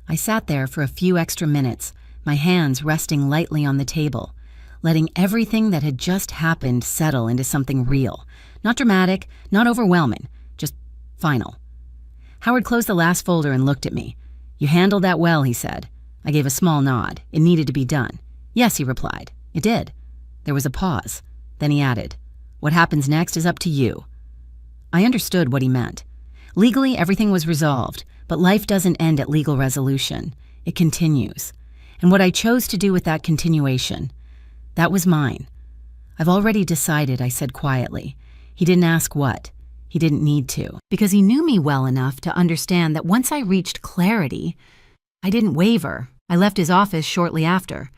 I sat there for a few extra minutes, my hands resting lightly on the table, letting everything that had just happened settle into something real. Not dramatic, not overwhelming, just final. Howard closed the last folder and looked at me. You handled that well, he said. I gave a small nod. It needed to be done. Yes, he replied. It did. There was a pause. Then he added, what happens next is up to you. I understood what he meant. Legally, everything was resolved, but life doesn't end at legal resolution. It continues. And what I chose to do with that continuation, that was mine. I've already decided, I said quietly. He didn't ask what. He didn't need to, because he knew me well enough to understand that once I reached clarity, I didn't waver. I left his office shortly after.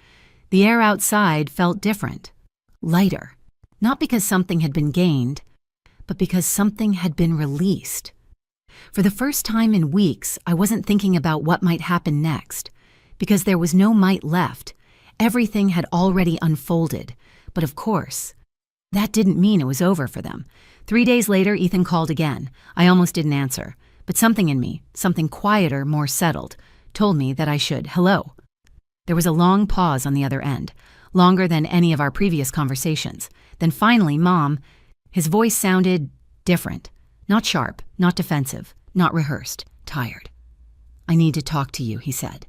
The air outside felt different, lighter, not because something had been gained, but because something had been released. For the first time in weeks, I wasn't thinking about what might happen next, because there was no might left. Everything had already unfolded, but of course, that didn't mean it was over for them. 3 days later, Ethan called again. I almost didn't answer, but something in me, something quieter, more settled, told me that I should. Hello. There was a long pause on the other end, longer than any of our previous conversations. Then finally, Mom, his voice sounded different, not sharp, not defensive, not rehearsed, tired. I need to talk to you, he said.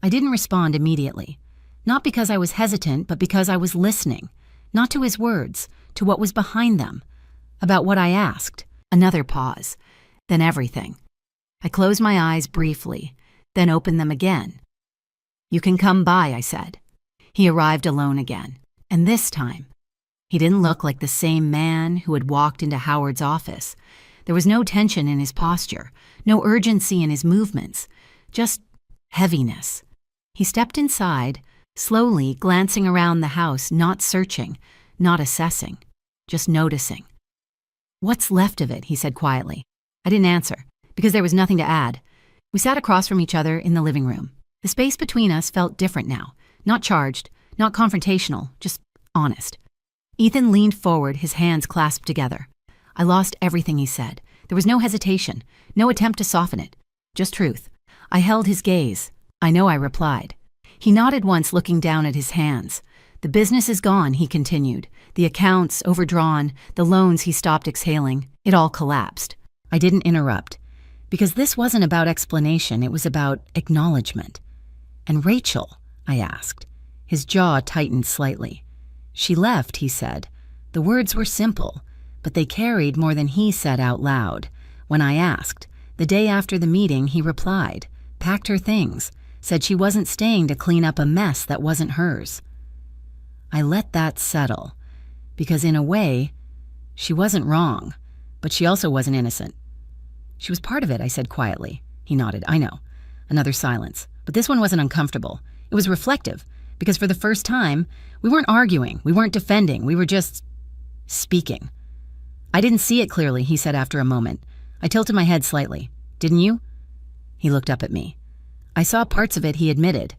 I didn't respond immediately, not because I was hesitant, but because I was listening, not to his words, to what was behind them, about what I asked. Another pause, then everything. I closed my eyes briefly, then opened them again. You can come by, I said. He arrived alone again, and this time, he didn't look like the same man who had walked into Howard's office. There was no tension in his posture, no urgency in his movements, just heaviness. He stepped inside, slowly glancing around the house, not searching, not assessing, just noticing. What's left of it, he said quietly. I didn't answer, because there was nothing to add. We sat across from each other in the living room. The space between us felt different now, not charged, not confrontational, just honest. Ethan leaned forward, his hands clasped together. I lost everything he said. There was no hesitation, no attempt to soften it, just truth. I held his gaze. I know I replied. He nodded once, looking down at his hands. The business is gone, he continued. The accounts overdrawn, the loans he stopped exhaling. It all collapsed. I didn't interrupt, because this wasn't about explanation, it was about acknowledgement. And Rachel, I asked. His jaw tightened slightly. She left, he said. The words were simple, but they carried more than he said out loud. When I asked, the day after the meeting, he replied, packed her things, said she wasn't staying to clean up a mess that wasn't hers. I let that settle, because in a way, she wasn't wrong, but she also wasn't innocent. She was part of it, I said quietly. He nodded. I know. Another silence. But this one wasn't uncomfortable. It was reflective, because for the first time, we weren't arguing, we weren't defending, we were just speaking. I didn't see it clearly, he said after a moment. I tilted my head slightly. Didn't you? He looked up at me. I saw parts of it, he admitted,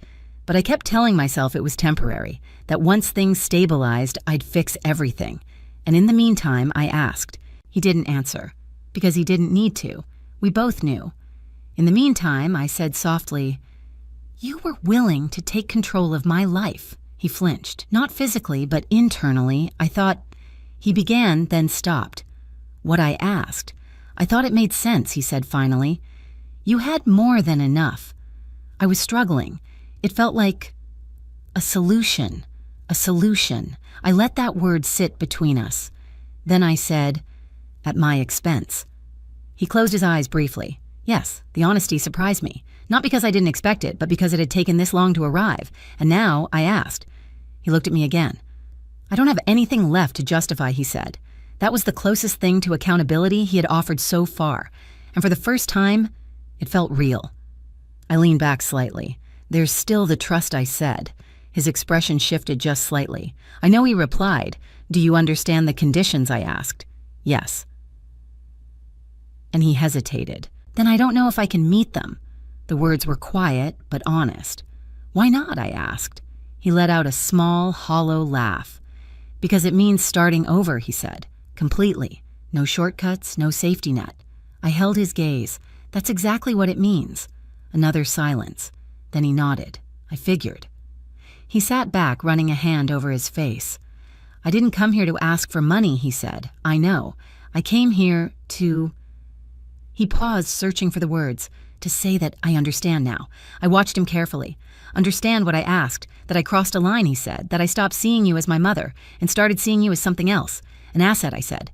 but I kept telling myself it was temporary, that once things stabilized, I'd fix everything. And in the meantime, I asked. He didn't answer, because he didn't need to. We both knew. In the meantime, I said softly, "You were willing to take control of my life." He flinched, not physically, but internally. I thought. He began, then stopped. What I asked. I thought it made sense, he said finally. "You had more than enough." I was struggling. It felt like a solution. A solution. I let that word sit between us. Then I said, "At my expense." He closed his eyes briefly. Yes, the honesty surprised me. Not because I didn't expect it, but because it had taken this long to arrive. And now I asked. He looked at me again. "I don't have anything left to justify," he said. That was the closest thing to accountability he had offered so far. And for the first time, it felt real. I leaned back slightly. "There's still the trust," I said. His expression shifted just slightly. I know he replied. "Do you understand the conditions?" I asked. "Yes." And he hesitated. "Then I don't know if I can meet them." The words were quiet, but honest. "Why not?" I asked. He let out a small, hollow laugh. "Because it means starting over," he said. "Completely. No shortcuts, no safety net." I held his gaze. "That's exactly what it means." Another silence. Then he nodded. I figured. He sat back, running a hand over his face. "I didn't come here to ask for money," he said. "I know. I came here to—" He paused, searching for the words. "To say that I understand now." I watched him carefully. "Understand what I asked. That I crossed a line," he said. "That I stopped seeing you as my mother and started seeing you as something else. An asset," I said.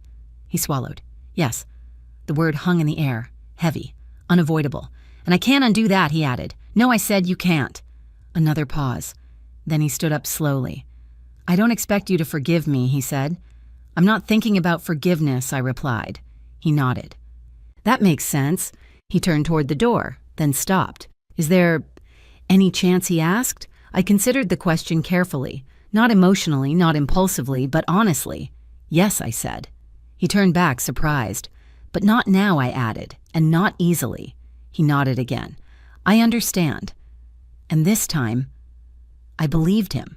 He swallowed. "Yes." The word hung in the air. Heavy. Unavoidable. "And I can't undo that," he added. "No," I said, "you can't." Another pause. Then he stood up slowly. "I don't expect you to forgive me," he said. "I'm not thinking about forgiveness," I replied. He nodded. "That makes sense." He turned toward the door, then stopped. "Is there any chance?" he asked. I considered the question carefully. Not emotionally, not impulsively, but honestly. "Yes," I said. He turned back, surprised. "But not now," I added, "and not easily." He nodded again. "I understand." And this time, I believed him.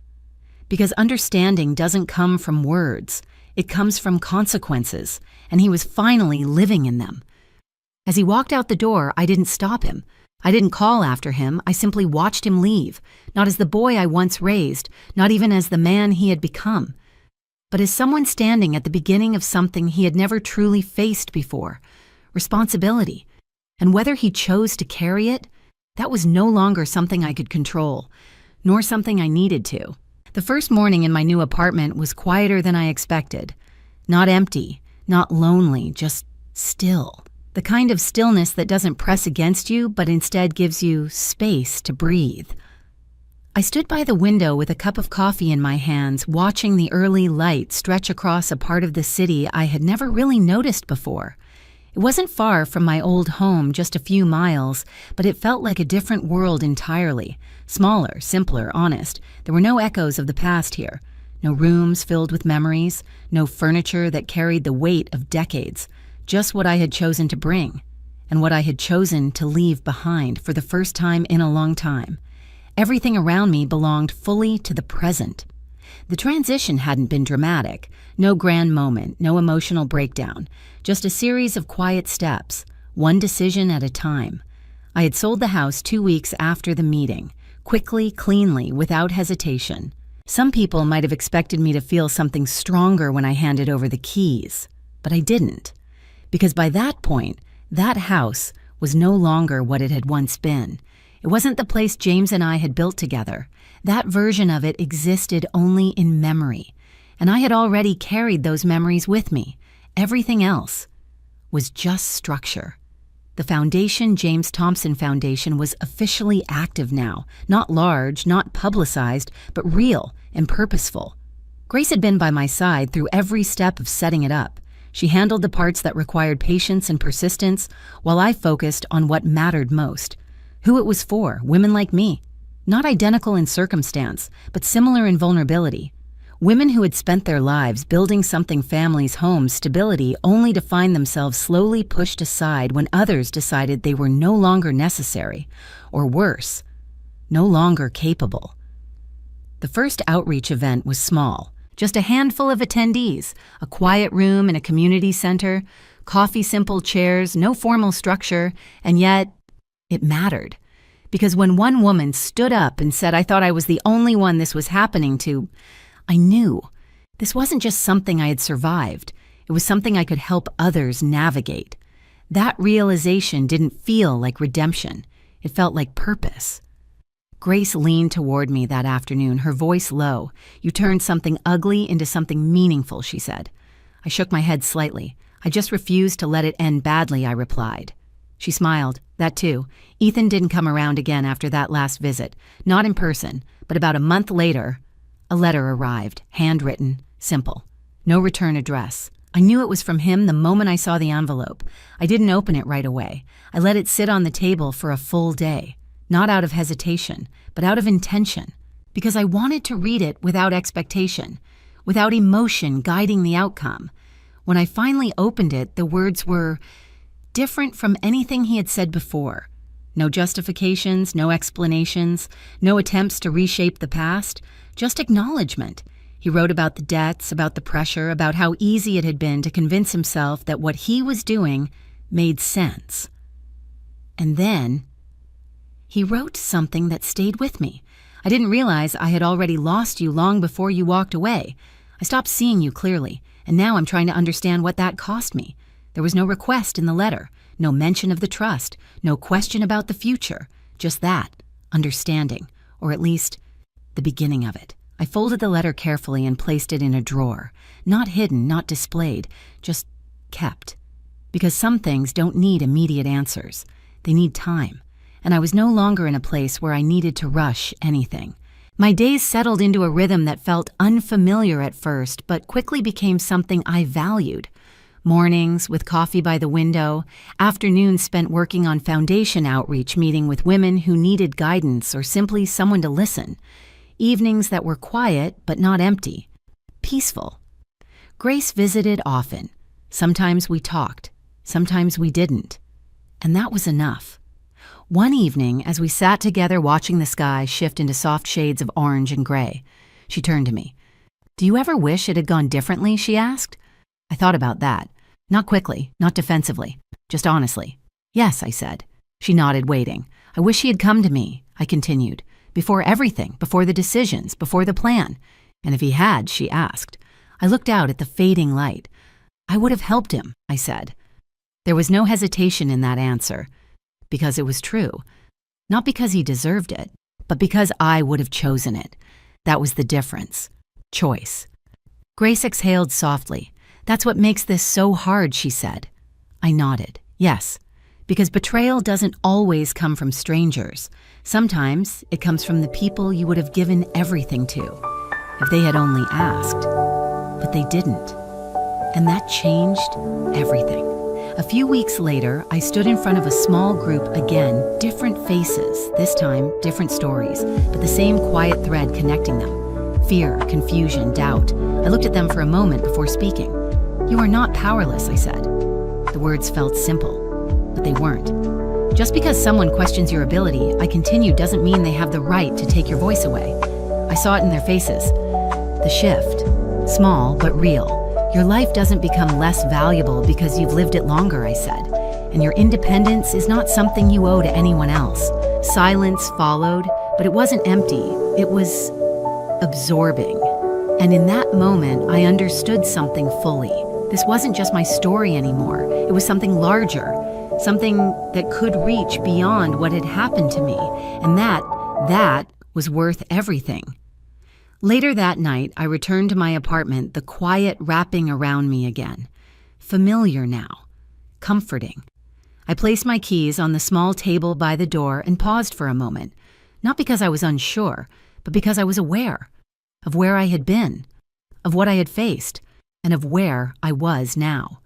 Because understanding doesn't come from words. It comes from consequences, and he was finally living in them. As he walked out the door, I didn't stop him. I didn't call after him. I simply watched him leave, not as the boy I once raised, not even as the man he had become, but as someone standing at the beginning of something he had never truly faced before, responsibility. And whether he chose to carry it, that was no longer something I could control, nor something I needed to. The first morning in my new apartment was quieter than I expected. Not empty, not lonely, just still. The kind of stillness that doesn't press against you, but instead gives you space to breathe. I stood by the window with a cup of coffee in my hands, watching the early light stretch across a part of the city I had never really noticed before. It wasn't far from my old home, just a few miles, but it felt like a different world entirely. Smaller, simpler, honest. There were no echoes of the past here. No rooms filled with memories. No furniture that carried the weight of decades. Just what I had chosen to bring, and what I had chosen to leave behind for the first time in a long time. Everything around me belonged fully to the present. The transition hadn't been dramatic. No grand moment, no emotional breakdown. Just a series of quiet steps, one decision at a time. I had sold the house 2 weeks after the meeting, quickly, cleanly, without hesitation. Some people might have expected me to feel something stronger when I handed over the keys, but I didn't. Because by that point, that house was no longer what it had once been. It wasn't the place James and I had built together. That version of it existed only in memory, and I had already carried those memories with me. Everything else was just structure. The foundation, James Thompson Foundation, was officially active now. Not large, not publicized, but real and purposeful. Grace had been by my side through every step of setting it up. She handled the parts that required patience and persistence, while I focused on what mattered most. Who it was for, women like me. Not identical in circumstance, but similar in vulnerability. Women who had spent their lives building something family's home stability only to find themselves slowly pushed aside when others decided they were no longer necessary, or worse, no longer capable. The first outreach event was small, just a handful of attendees, a quiet room in a community center, coffee simple chairs, no formal structure, and yet it mattered. Because when one woman stood up and said, "I thought I was the only one this was happening to," I knew this wasn't just something I had survived. It was something I could help others navigate. That realization didn't feel like redemption. It felt like purpose. Grace leaned toward me that afternoon, her voice low. "You turned something ugly into something meaningful," she said. I shook my head slightly. "I just refused to let it end badly," I replied. She smiled. "That too. Ethan didn't come around again after that last visit. Not in person, but about a month later, a letter arrived, handwritten, simple. No return address. I knew it was from him the moment I saw the envelope. I didn't open it right away. I let it sit on the table for a full day. Not out of hesitation, but out of intention. Because I wanted to read it without expectation, without emotion guiding the outcome. When I finally opened it, the words were different from anything he had said before. No justifications, no explanations, no attempts to reshape the past, just acknowledgement. He wrote about the debts, about the pressure, about how easy it had been to convince himself that what he was doing made sense. And then he wrote something that stayed with me. "I didn't realize I had already lost you long before you walked away. I stopped seeing you clearly, and now I'm trying to understand what that cost me." There was no request in the letter, no mention of the trust, no question about the future, just that, understanding, or at least the beginning of it. I folded the letter carefully and placed it in a drawer, not hidden, not displayed, just kept. Because some things don't need immediate answers. They need time. And I was no longer in a place where I needed to rush anything. My days settled into a rhythm that felt unfamiliar at first, but quickly became something I valued. Mornings with coffee by the window, afternoons spent working on foundation outreach, meeting with women who needed guidance or simply someone to listen. Evenings that were quiet but not empty, peaceful. Grace visited often. Sometimes we talked, sometimes we didn't. And that was enough. One evening, as we sat together watching the sky shift into soft shades of orange and gray, she turned to me. "Do you ever wish it had gone differently?" she asked. I thought about that. Not quickly, not defensively, just honestly. "Yes," I said. She nodded, waiting. "I wish he had come to me," I continued. "Before everything, before the decisions, before the plan." "And if he had," she asked. I looked out at the fading light. "I would have helped him," I said. There was no hesitation in that answer. Because it was true. Not because he deserved it, but because I would have chosen it. That was the difference. Choice. Grace exhaled softly. "That's what makes this so hard," she said. I nodded. Yes. Because betrayal doesn't always come from strangers. Sometimes it comes from the people you would have given everything to, if they had only asked. But they didn't. And that changed everything. A few weeks later, I stood in front of a small group again, different faces, this time different stories, but the same quiet thread connecting them. Fear, confusion, doubt. I looked at them for a moment before speaking. "You are not powerless," I said. The words felt simple, but they weren't. Just because someone questions your ability, I continued, doesn't mean they have the right to take your voice away. I saw it in their faces. The shift. Small, but real. Your life doesn't become less valuable because you've lived it longer, I said. And your independence is not something you owe to anyone else. Silence followed, but it wasn't empty. It was absorbing. And in that moment, I understood something fully. This wasn't just my story anymore. It was something larger, something that could reach beyond what had happened to me. And that was worth everything. Later that night, I returned to my apartment, the quiet wrapping around me again. Familiar now. Comforting. I placed my keys on the small table by the door and paused for a moment, not because I was unsure, but because I was aware of where I had been, of what I had faced, and of where I was now.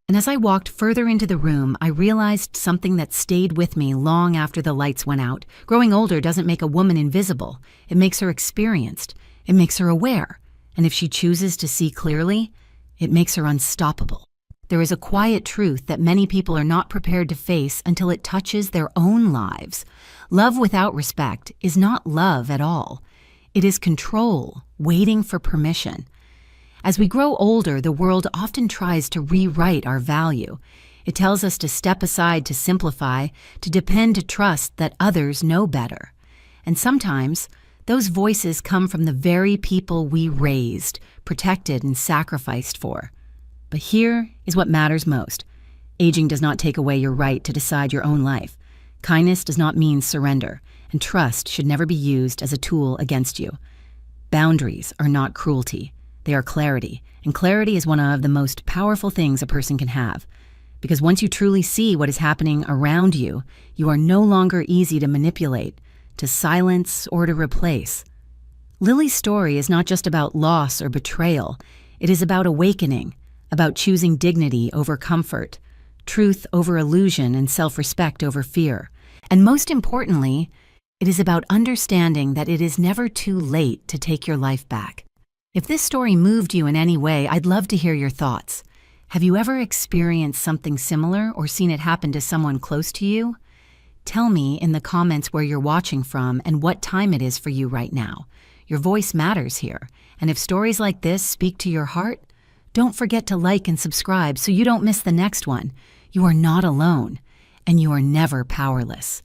And as I walked further into the room, I realized something that stayed with me long after the lights went out. Growing older doesn't make a woman invisible. It makes her experienced. It makes her aware. And if she chooses to see clearly, it makes her unstoppable. There is a quiet truth that many people are not prepared to face until it touches their own lives. Love without respect is not love at all. It is control, waiting for permission. As we grow older, the world often tries to rewrite our value. It tells us to step aside, to simplify, to depend, to trust that others know better. And sometimes, those voices come from the very people we raised, protected, and sacrificed for. But here is what matters most. Aging does not take away your right to decide your own life. Kindness does not mean surrender, and trust should never be used as a tool against you. Boundaries are not cruelty. They are clarity, and clarity is one of the most powerful things a person can have. Because once you truly see what is happening around you, you are no longer easy to manipulate, to silence, or to replace. Lily's story is not just about loss or betrayal. It is about awakening, about choosing dignity over comfort, truth over illusion, and self-respect over fear. And most importantly, it is about understanding that it is never too late to take your life back. If this story moved you in any way, I'd love to hear your thoughts. Have you ever experienced something similar or seen it happen to someone close to you? Tell me in the comments where you're watching from and what time it is for you right now. Your voice matters here. And if stories like this speak to your heart, don't forget to like and subscribe so you don't miss the next one. You are not alone, and you are never powerless.